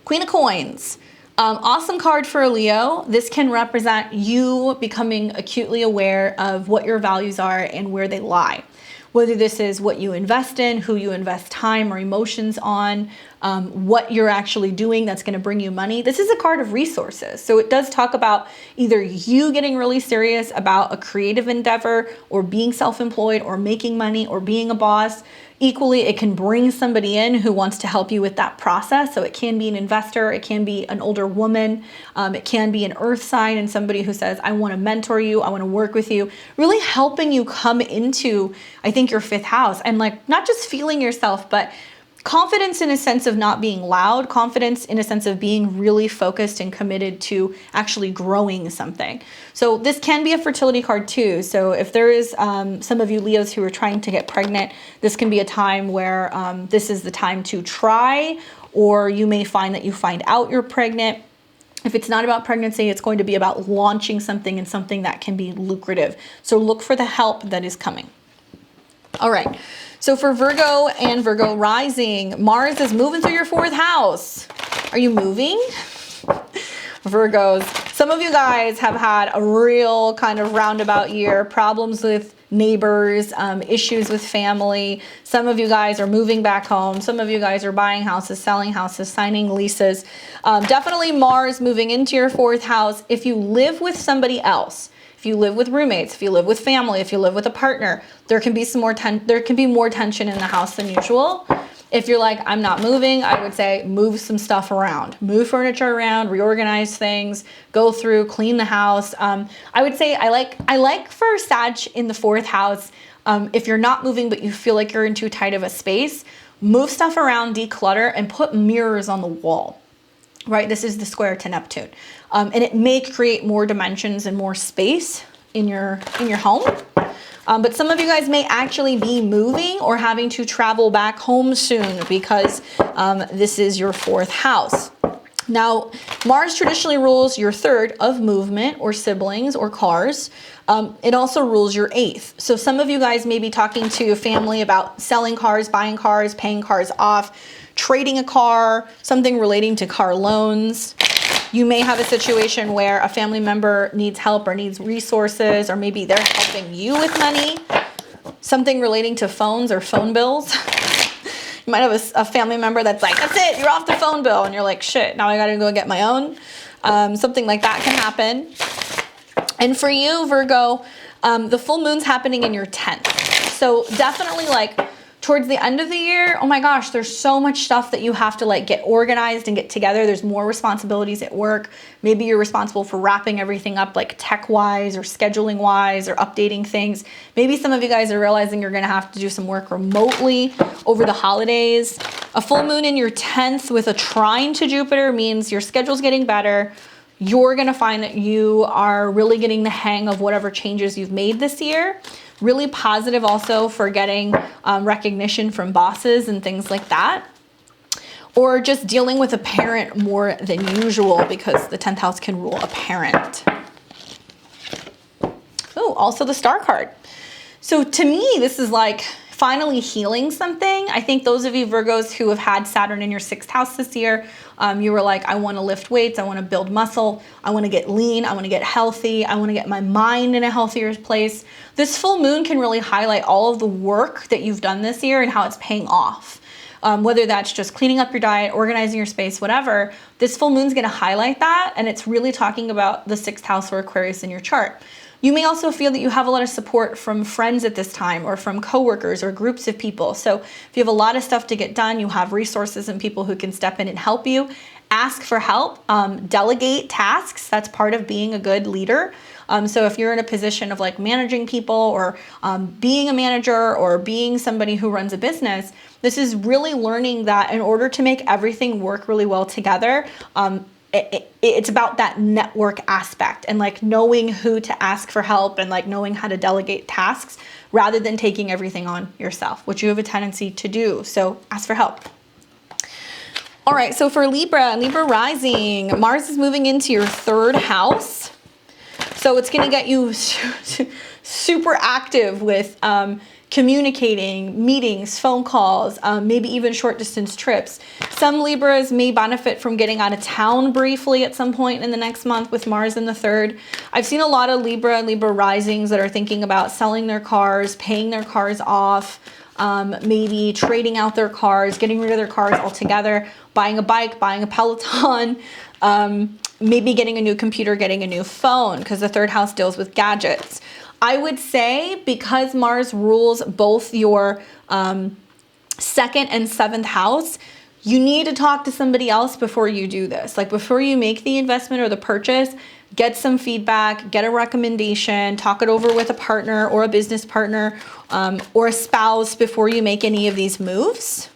A: Queen of Coins. Awesome card for a Leo. This can represent you becoming acutely aware of what your values are and where they lie. Whether this is what you invest in, who you invest time or emotions on, what you're actually doing that's going to bring you money. This is a card of resources. So it does talk about either you getting really serious about a creative endeavor or being self-employed or making money or being a boss. Equally, it can bring somebody in who wants to help you with that process. So it can be an investor, it can be an older woman, it can be an earth sign and somebody who says, I want to mentor you, I want to work with you, really helping you come into, I think, your 5th house and like not just feeling yourself, but confidence in a sense of not being loud, confidence in a sense of being really focused and committed to actually growing something. So this can be a fertility card too. So if there is some of you Leos who are trying to get pregnant, this can be a time where this is the time to try, or you may find that you find out you're pregnant. If it's not about pregnancy, it's going to be about launching something and something that can be lucrative. So look for the help that is coming. All right. So for Virgo and Virgo rising, Mars is moving through your 4th house. Are you moving? Virgos, some of you guys have had a real kind of roundabout year, problems with neighbors, issues with family. Some of you guys are moving back home. Some of you guys are buying houses, selling houses, signing leases. Definitely Mars moving into your 4th house. If you live with somebody else, if you live with roommates, if you live with family, if you live with a partner, there can be more tension in the house than usual. If you're like, I'm not moving, I would say move some stuff around, move furniture around, reorganize things, go through, clean the house. I would say I like for Sag in the 4th house, if you're not moving but you feel like you're in too tight of a space, move stuff around, declutter, and put mirrors on the wall. Right, this is the square to Neptune, and it may create more dimensions and more space in your home. But some of you guys may actually be moving or having to travel back home soon because this is your 4th house. Now, Mars traditionally rules your 3rd of movement or siblings or cars. It also rules your 8th. So some of you guys may be talking to your family about selling cars, buying cars, paying cars off, trading a car, something relating to car loans. You may have a situation where a family member needs help or needs resources, or maybe they're helping you with money, something relating to phones or phone bills. You might have a family member that's like, that's it, you're off the phone bill. And you're like, shit, now I gotta go get my own. Something like that can happen. And for you, Virgo, the full moon's happening in your 10th. So definitely like towards the end of the year, oh my gosh, there's so much stuff that you have to like get organized and get together. There's more responsibilities at work. Maybe you're responsible for wrapping everything up like tech-wise or scheduling-wise or updating things. Maybe some of you guys are realizing you're gonna have to do some work remotely over the holidays. A full moon in your 10th with a trine to Jupiter means your schedule's getting better. You're gonna find that you are really getting the hang of whatever changes you've made this year. Really positive also for getting recognition from bosses and things like that. Or just dealing with a parent more than usual, because the 10th house can rule a parent. Oh, also the Star card. So to me, this is like finally healing something. I think those of you Virgos who have had Saturn in your 6th house this year, you were like, I want to lift weights, I want to build muscle, I want to get lean, I want to get healthy, I want to get my mind in a healthier place. This full moon can really highlight all of the work that you've done this year and how it's paying off. Whether that's just cleaning up your diet, organizing your space, whatever, this full moon's going to highlight that, and it's really talking about the 6th house or Aquarius in your chart. You may also feel that you have a lot of support from friends at this time, or from coworkers or groups of people. So if you have a lot of stuff to get done, you have resources and people who can step in and help you. Ask for help, delegate tasks. That's part of being a good leader. So if you're in a position of like managing people, or being a manager, or being somebody who runs a business, this is really learning that in order to make everything work really well together, it's about that network aspect, and like knowing who to ask for help, and like knowing how to delegate tasks rather than taking everything on yourself, which you have a tendency to do. So ask for help. All right, so for Libra rising, Mars is moving into your 3rd house. So it's going to get you super active with communicating, meetings, phone calls, maybe even short distance trips. Some Libras may benefit from getting out of town briefly at some point in the next month with Mars in the 3rd. I've seen a lot of Libra and Libra risings that are thinking about selling their cars, paying their cars off, maybe trading out their cars, getting rid of their cars altogether, buying a bike, buying a Peloton, maybe getting a new computer, getting a new phone, because the 3rd house deals with gadgets. I would say, because Mars rules both your 2nd and 7th house, you need to talk to somebody else before you do this. Like before you make the investment or the purchase, get some feedback, get a recommendation, talk it over with a partner or a business partner, or a spouse before you make any of these moves.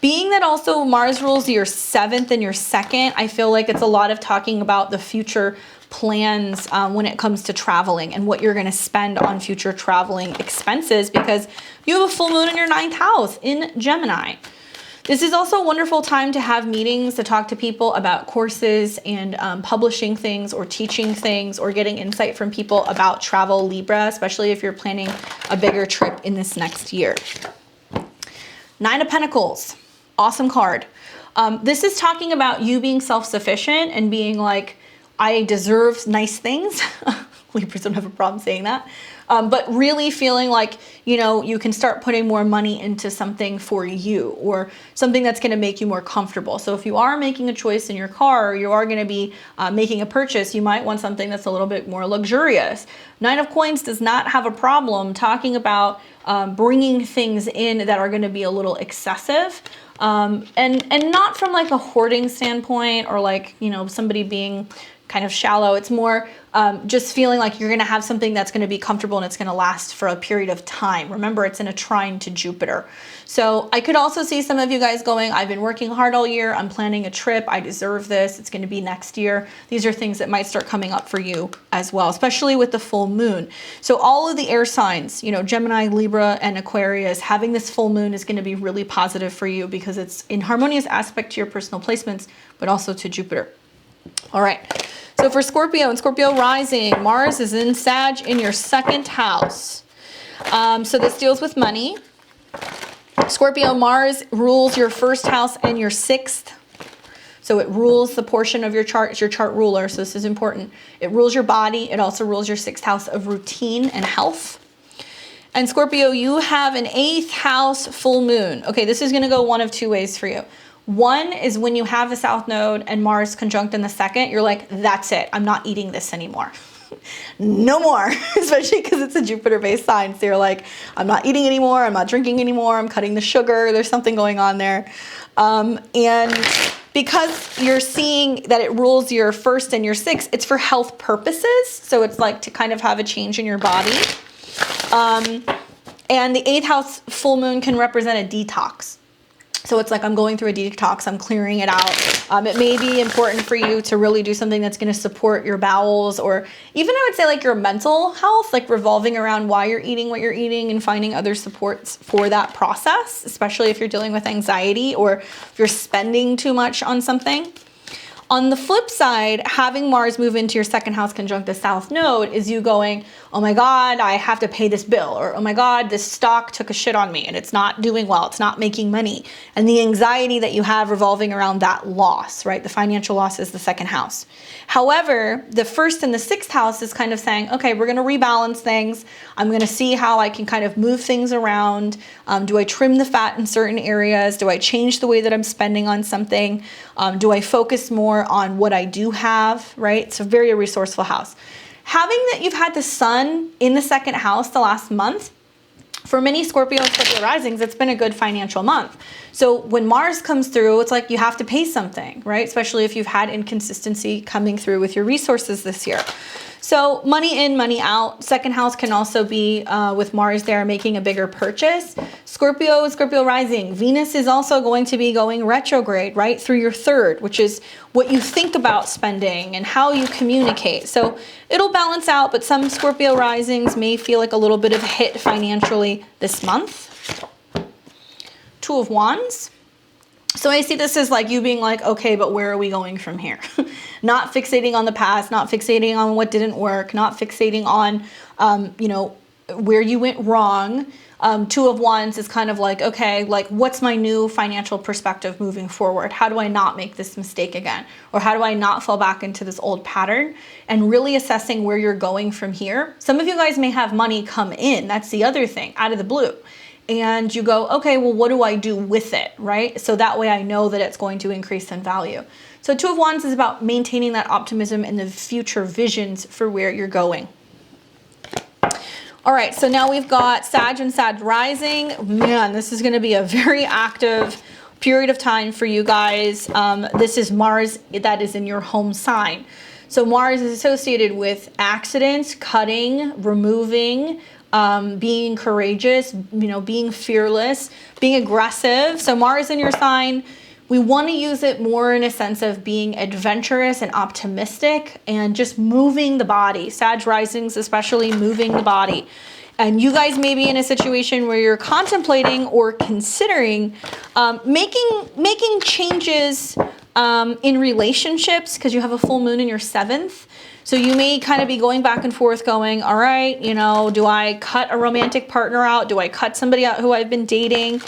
A: Being that also Mars rules your 7th and your 2nd, I feel like it's a lot of talking about the future plans when it comes to traveling and what you're going to spend on future traveling expenses, because you have a full moon in your 9th house in Gemini. This is also a wonderful time to have meetings, to talk to people about courses and publishing things or teaching things or getting insight from people about travel, Libra, especially if you're planning a bigger trip in this next year. 9 of Pentacles, awesome card. This is talking about you being self-sufficient and being like, I deserve nice things. Libras don't have a problem saying that. But really feeling like, you know, you can start putting more money into something for you, or something that's going to make you more comfortable. So if you are making a choice in your car, or you are going to be making a purchase, you might want something that's a little bit more luxurious. 9 of Coins does not have a problem talking about bringing things in that are going to be a little excessive. And not from like a hoarding standpoint, or like, you know, somebody being kind of shallow. It's more just feeling like you're going to have something that's going to be comfortable and it's going to last for a period of time. Remember, it's in a trine to Jupiter. So I could also see some of you guys going, I've been working hard all year, I'm planning a trip, I deserve this, it's going to be next year. These are things that might start coming up for you as well, especially with the full moon. So all of the air signs, you know, Gemini, Libra, and Aquarius, having this full moon is going to be really positive for you, because it's in harmonious aspect to your personal placements, but also to Jupiter. All right, so for Scorpio and Scorpio rising, Mars is in Sag in your 2nd house. So this deals with money. Scorpio, Mars rules your 1st house and your 6th. So it rules the portion of your chart. It's your chart ruler, so this is important. It rules your body. It also rules your 6th house of routine and health. And Scorpio, you have an 8th house full moon. Okay, this is going to go one of two ways for you. One is when you have the South Node and Mars conjunct in the 2nd, you're like, that's it. I'm not eating this anymore. No more, especially because it's a Jupiter-based sign. So you're like, I'm not eating anymore. I'm not drinking anymore. I'm cutting the sugar. There's something going on there. And because you're seeing that it rules your 1st and your 6th, it's for health purposes. So it's like to kind of have a change in your body. And the 8th house full moon can represent a detox. So it's like I'm going through a detox, I'm clearing it out. It may be important for you to really do something that's going to support your bowels, or even I would say like your mental health, like revolving around why you're eating what you're eating and finding other supports for that process, especially if you're dealing with anxiety or if you're spending too much on something. On the flip side, having Mars move into your second house conjunct the South Node is you going, oh my God, I have to pay this bill, or oh my God, this stock took a shit on me and it's not doing well, it's not making money. And the anxiety that you have revolving around that loss, right? The financial loss is the second house. However, the first and the sixth house is kind of saying, okay, we're going to rebalance things. I'm going to see how I can kind of move things around. Do I trim the fat in certain areas? Do I change the way that I'm spending on something? Do I focus more on what I do have, right? It's a very resourceful house. Having that you've had the sun in the second house the last month, for many Scorpio and Scorpio risings, it's been a good financial month. So when Mars comes through, it's like you have to pay something, right? Especially if you've had inconsistency coming through with your resources this year. So money in, money out. Second house can also be with Mars there making a bigger purchase. Scorpio rising. Venus is also going to be going retrograde, right? Through your third, which is what you think about spending and how you communicate. So it'll balance out, but some Scorpio risings may feel like a little bit of a hit financially this month. Two of Wands. So I see this as like you being like, okay, but where are we going from here? Not fixating on the past, not fixating on what didn't work, not fixating on, where you went wrong. Two of Wands is kind of like, okay, like what's my new financial perspective moving forward? How do I not make this mistake again? Or how do I not fall back into this old pattern? And really assessing where you're going from here. Some of you guys may have money come in. That's the other thing, out of the blue. And you go, okay, well, what do I do with it, right? So that way I know that it's going to increase in value. So Two of Wands is about maintaining that optimism and the future visions for where you're going. All right, so now we've got Sag and Sag rising. Man, this is going to be a very active period of time for you guys. This is Mars that is in your home sign. So Mars is associated with accidents, cutting, removing, being courageous, being fearless, being aggressive. So Mars in your sign, we want to use it more in a sense of being adventurous and optimistic and just moving the body. Sag risings, especially moving the body. And you guys may be in a situation where you're contemplating or considering making changes in relationships because you have a full moon in your seventh. So you may kind of be going back and forth going, all right, do I cut a romantic partner out? Do I cut somebody out who I've been dating?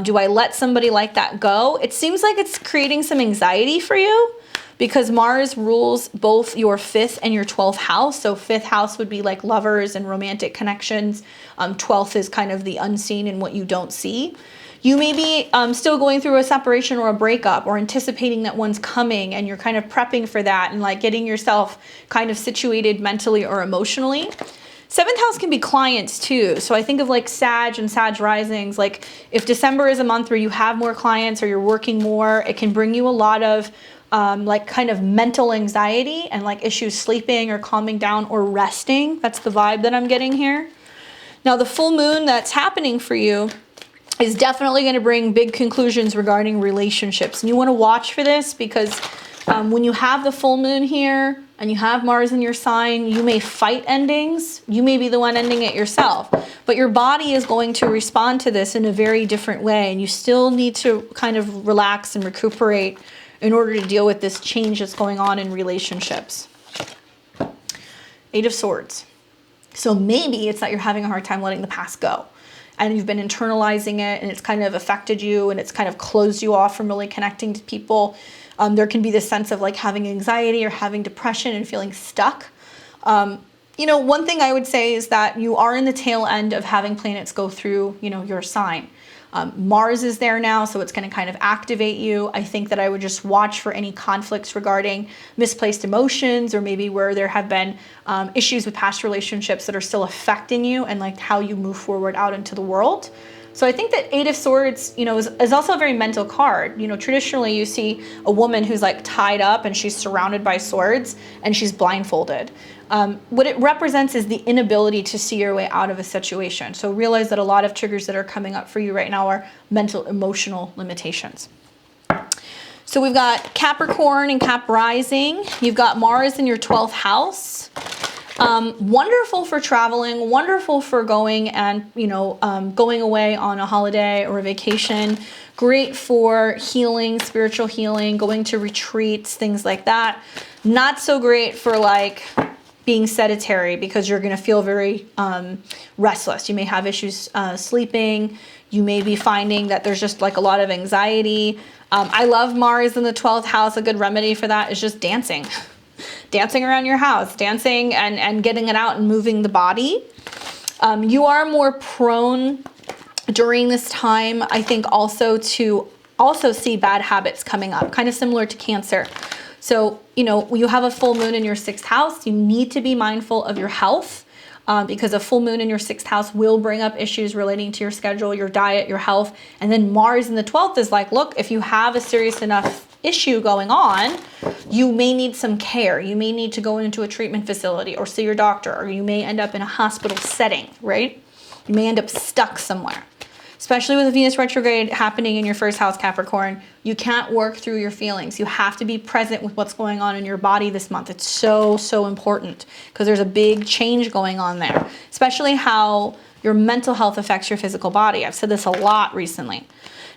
A: Do I let somebody like that go? It seems like it's creating some anxiety for you because Mars rules both your 5th and your 12th house. So 5th house would be like lovers and romantic connections. 12th is kind of the unseen and what you don't see. You may be still going through a separation or a breakup or anticipating that one's coming and you're kind of prepping for that and like getting yourself kind of situated mentally or emotionally. 7th house can be clients too. So I think of like Sag and Sag risings. Like if December is a month where you have more clients or you're working more, it can bring you a lot of like kind of mental anxiety and like issues sleeping or calming down or resting. That's the vibe that I'm getting here. Now the full moon that's happening for you is definitely going to bring big conclusions regarding relationships. And you want to watch for this because when you have the full moon here and you have Mars in your sign, you may fight endings. You may be the one ending it yourself. But your body is going to respond to this in a very different way. And you still need to kind of relax and recuperate in order to deal with this change that's going on in relationships. 8 of Swords. So maybe it's that you're having a hard time letting the past go. And you've been internalizing it and it's kind of affected you and it's kind of closed you off from really connecting to people. There can be this sense of like having anxiety or having depression and feeling stuck. One thing I would say is that you are in the tail end of having planets go through, your sign. Mars is there now, so it's going to kind of activate you. I think that I would just watch for any conflicts regarding misplaced emotions or maybe where there have been issues with past relationships that are still affecting you and like how you move forward out into the world. So I think that 8 of Swords, is also a very mental card. Traditionally you see a woman who's like tied up and she's surrounded by swords and she's blindfolded. What it represents is the inability to see your way out of a situation. So realize that a lot of triggers that are coming up for you right now are mental, emotional limitations. So we've got Capricorn and Cap rising. You've got Mars in your 12th house. Wonderful for traveling, wonderful for going and, going away on a holiday or a vacation. Great for healing, spiritual healing, going to retreats, things like that. Not so great for like being sedentary, because you're going to feel very restless. You may have issues sleeping. You may be finding that there's just like a lot of anxiety. I love Mars in the 12th house. A good remedy for that is just dancing. Dancing around your house, dancing and getting it out and moving the body. You are more prone during this time, I think, also to see bad habits coming up, kind of similar to Cancer. So, you have a full moon in your 6th house. You need to be mindful of your health, because a full moon in your 6th house will bring up issues relating to your schedule, your diet, your health. And then Mars in the 12th is like, look, if you have a serious enough issue going on, you may need some care. You may need to go into a treatment facility or see your doctor, or you may end up in a hospital setting, right? You may end up stuck somewhere. Especially with Venus retrograde happening in your 1st house, Capricorn, you can't work through your feelings. You have to be present with what's going on in your body this month. It's so, so important, because there's a big change going on there, especially how your mental health affects your physical body. I've said this a lot recently.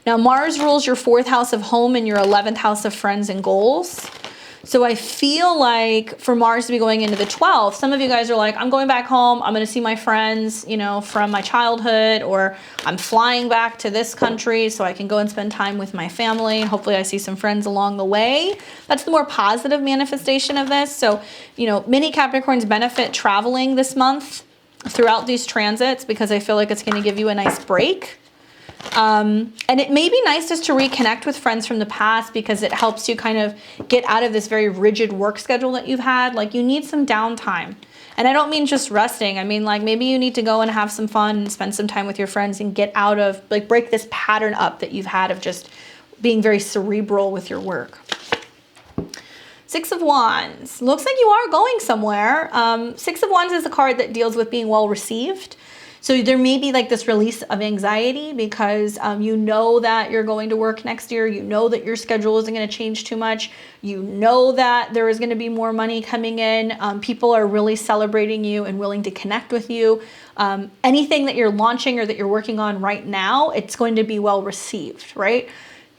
A: Now, Mars rules your 4th house of home and your 11th house of friends and goals. So I feel like for Mars to be going into the 12th, some of you guys are like, I'm going back home. I'm going to see my friends, from my childhood, or I'm flying back to this country so I can go and spend time with my family. Hopefully I see some friends along the way. That's the more positive manifestation of this. So, many Capricorns benefit traveling this month throughout these transits, because I feel like it's going to give you a nice break. And it may be nice just to reconnect with friends from the past, because it helps you kind of get out of this very rigid work schedule that you've had. Like, you need some downtime. And I don't mean just resting. I mean, like, maybe you need to go and have some fun and spend some time with your friends and get out of, like, break this pattern up that you've had of just being very cerebral with your work. 6 of Wands. Looks like you are going somewhere. 6 of Wands is a card that deals with being well received. So there may be like this release of anxiety, because you know that you're going to work next year. You know that your schedule isn't going to change too much. You know that there is going to be more money coming in. People are really celebrating you and willing to connect with you. Anything that you're launching or that you're working on right now, it's going to be well received, right?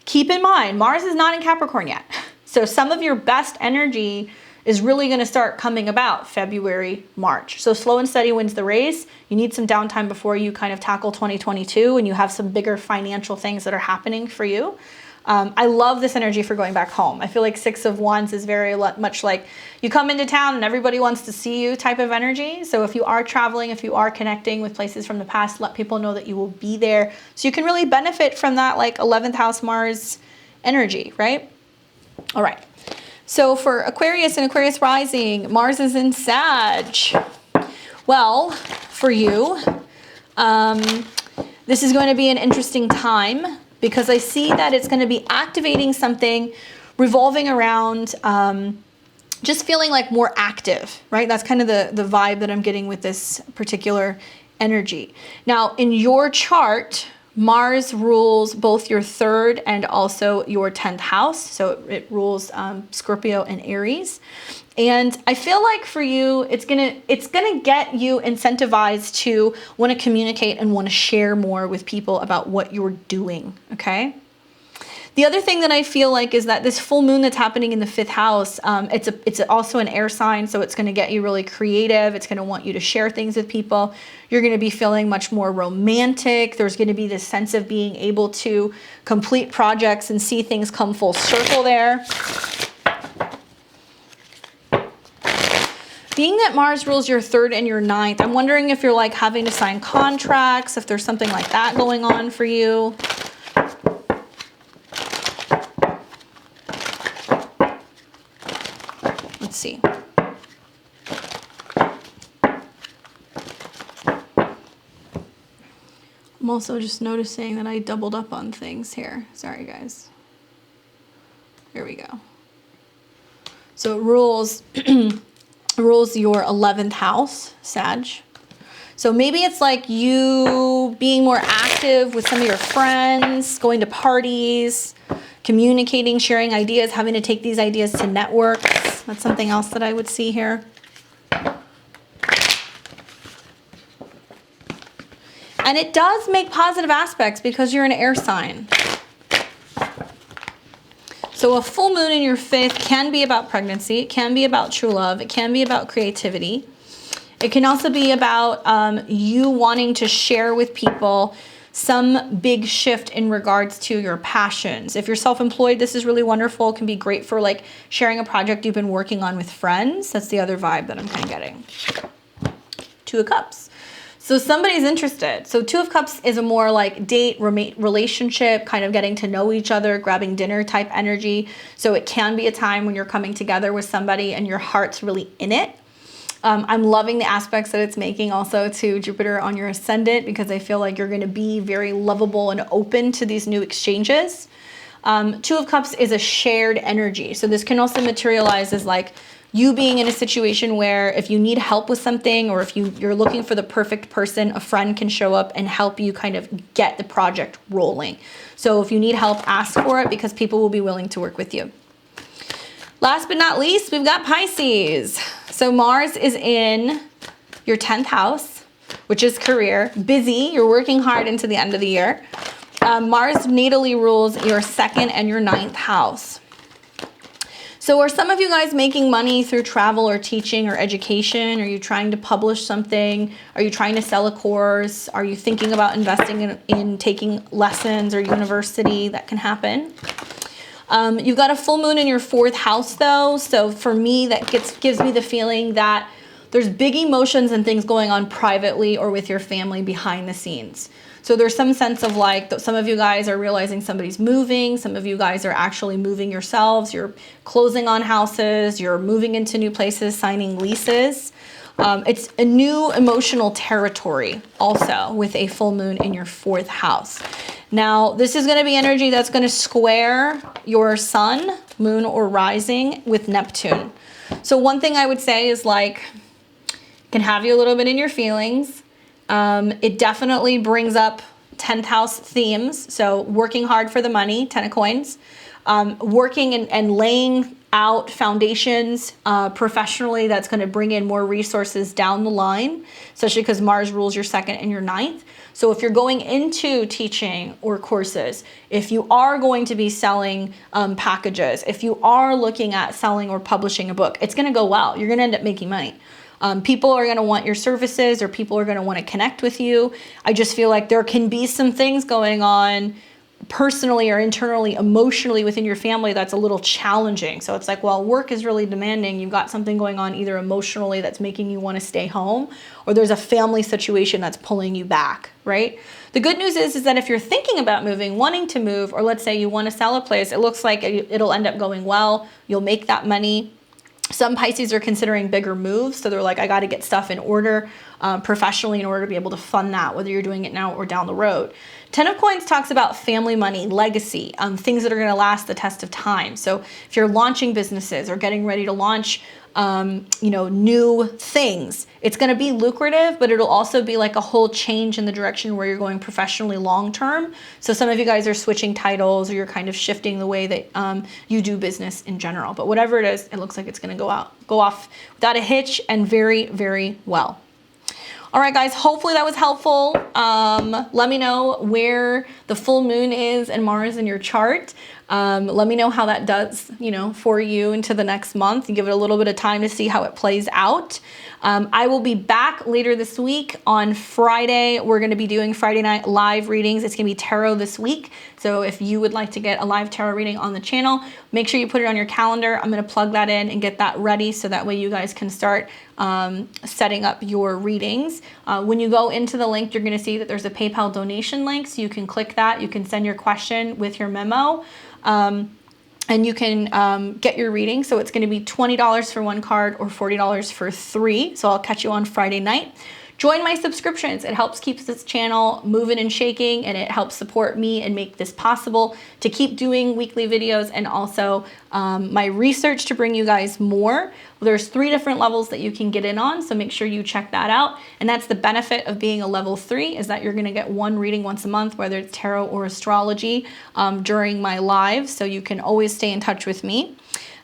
A: Keep in mind, Mars is not in Capricorn yet. So some of your best energy is really going to start coming about February, March. So slow and steady wins the race. You need some downtime before you kind of tackle 2022 and you have some bigger financial things that are happening for you. I love this energy for going back home. I feel like 6 of Wands is very much like you come into town and everybody wants to see you type of energy. So if you are traveling, if you are connecting with places from the past, let people know that you will be there. So you can really benefit from that like 11th house Mars energy, right? All right. So for Aquarius and Aquarius rising, Mars is in Sag. Well, for you, this is going to be an interesting time, because I see that it's going to be activating something revolving around just feeling like more active, right? That's kind of the vibe that I'm getting with this particular energy. Now, in your chart, Mars rules both your 3rd and also your 10th house. So it rules Scorpio and Aries. And I feel like for you, it's gonna get you incentivized to want to communicate and want to share more with people about what you're doing, okay? The other thing that I feel like is that this full moon that's happening in the 5th house, it's also an air sign, so it's going to get you really creative. It's going to want you to share things with people. You're going to be feeling much more romantic. There's going to be this sense of being able to complete projects and see things come full circle there. Being that Mars rules your 3rd and your 9th, I'm wondering if you're like having to sign contracts, if there's something like that going on for you. Let's see. I'm also just noticing that I doubled up on things here. Sorry, guys. Here we go. So it rules rules your 11th house, Sag. So maybe it's like you being more active with some of your friends, going to parties, communicating, sharing ideas, having to take these ideas to networks. That's something else that I would see here. And it does make positive aspects because you're an air sign. So a full moon in your 5th can be about pregnancy. It can be about true love. It can be about creativity. It can also be about you wanting to share with people some big shift in regards to your passions. If you're self-employed, this is really wonderful. It can be great for like sharing a project you've been working on with friends. That's the other vibe that I'm kind of getting. 2 of Cups. So somebody's interested. So 2 of Cups is a more like date, relationship, kind of getting to know each other, grabbing dinner type energy. So it can be a time when you're coming together with somebody and your heart's really in it. I'm loving the aspects that it's making also to Jupiter on your ascendant, because I feel like you're going to be very lovable and open to these new exchanges. 2 of Cups is a shared energy. So this can also materialize as like you being in a situation where if you need help with something, or if you're looking for the perfect person, a friend can show up and help you kind of get the project rolling. So if you need help, ask for it, because people will be willing to work with you. Last but not least, we've got Pisces. So Mars is in your 10th house, which is career. Busy, you're working hard into the end of the year. Mars natally rules your 2nd and your 9th house. So are some of you guys making money through travel or teaching or education? Are you trying to publish something? Are you trying to sell a course? Are you thinking about investing in taking lessons or university? That can happen. You've got a full moon in your 4th house though. So for me, that gives me the feeling that there's big emotions and things going on privately or with your family behind the scenes. So there's some sense of like, some of you guys are realizing somebody's moving. Some of you guys are actually moving yourselves. You're closing on houses. You're moving into new places, signing leases. It's a new emotional territory also with a full moon in your 4th house. Now, this is going to be energy that's going to square your sun, moon, or rising with Neptune. So one thing I would say is like, can have you a little bit in your feelings. It definitely brings up 10th house themes. So working hard for the money, 10 of coins, working and laying out foundations professionally that's going to bring in more resources down the line, especially because Mars rules your 2nd and your 9th. So if you're going into teaching or courses, if you are going to be selling packages, if you are looking at selling or publishing a book, it's going to go well. You're going to end up making money. People are going to want your services, or people are going to want to connect with you. I just feel like there can be some things going on personally or internally, emotionally within your family that's a little challenging. So it's like, well, work is really demanding. You've got something going on either emotionally that's making you want to stay home, or there's a family situation that's pulling you back, right? The good news is that if you're thinking about moving, wanting to move, or let's say you want to sell a place, it looks like it'll end up going well. You'll make that money. Some Pisces are considering bigger moves. So they're like, I got to get stuff in order professionally in order to be able to fund that, whether you're doing it now or down the road. 10 of Coins talks about family money, legacy, things that are going to last the test of time. So if you're launching businesses or getting ready to launch, new things, it's going to be lucrative, but it'll also be like a whole change in the direction where you're going professionally long-term. So some of you guys are switching titles, or you're kind of shifting the way that you do business in general. But whatever it is, it looks like it's going to go off without a hitch and very, very well. All right, guys, hopefully that was helpful. Let me know where the full moon is and Mars in your chart. Let me know how that does, for you into the next month. You give it a little bit of time to see how it plays out. I will be back later this week on Friday. We're going to be doing Friday night live readings. It's going to be tarot this week. So if you would like to get a live tarot reading on the channel, make sure you put it on your calendar. I'm going to plug that in and get that ready so that way you guys can start setting up your readings. When you go into the link, you're going to see that there's a PayPal donation link. So you can click that. You can send your question with your memo. And you can get your reading. So it's going to be $20 for one card or $40 for 3. So I'll catch you on Friday night. join my subscriptions. It helps keep this channel moving and shaking, and it helps support me and make this possible to keep doing weekly videos, and also my research to bring you guys more. There's 3 different levels that you can get in on, so make sure you check that out. And that's the benefit of being a level 3, is that you're gonna get 1 reading once a month, whether it's tarot or astrology, during my lives, so you can always stay in touch with me.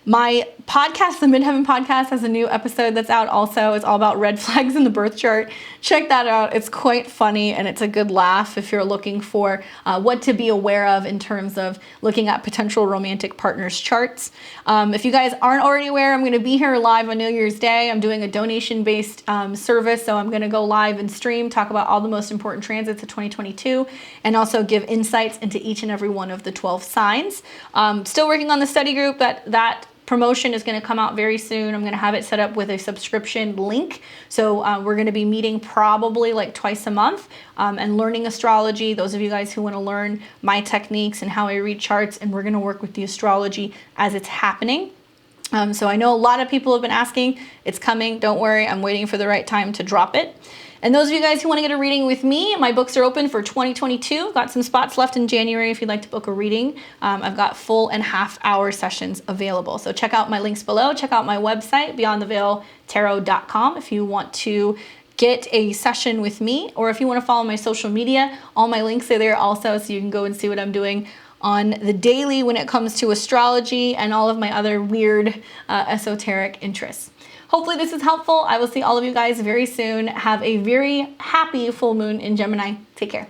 A: My podcast, the Midheaven Podcast, has a new episode that's out also. It's all about red flags in the birth chart. Check that out. It's quite funny, and it's a good laugh if you're looking for what to be aware of in terms of looking at potential romantic partners' charts. If you guys aren't already aware, I'm going to be here live on New Year's Day. I'm doing a donation-based service, so I'm going to go live and stream, talk about all the most important transits of 2022, and also give insights into each and every one of the 12 signs. Still working on the study group. That promotion is going to come out very soon. I'm going to have it set up with a subscription link. So we're going to be meeting probably like twice a month and learning astrology. Those of you guys who want to learn my techniques and how I read charts, and we're going to work with the astrology as it's happening. So I know a lot of people have been asking. It's coming. Don't worry. I'm waiting for the right time to drop it. And those of you guys who want to get a reading with me, my books are open for 2022. Got some spots left in January if you'd like to book a reading. I've got full and half-hour sessions available. So check out my links below. Check out my website, beyondtheveiltarot.com, if you want to get a session with me, or if you want to follow my social media. All my links are there also, so you can go and see what I'm doing on the daily when it comes to astrology and all of my other weird esoteric interests. Hopefully this is helpful. I will see all of you guys very soon. Have a very happy full moon in Gemini. Take care.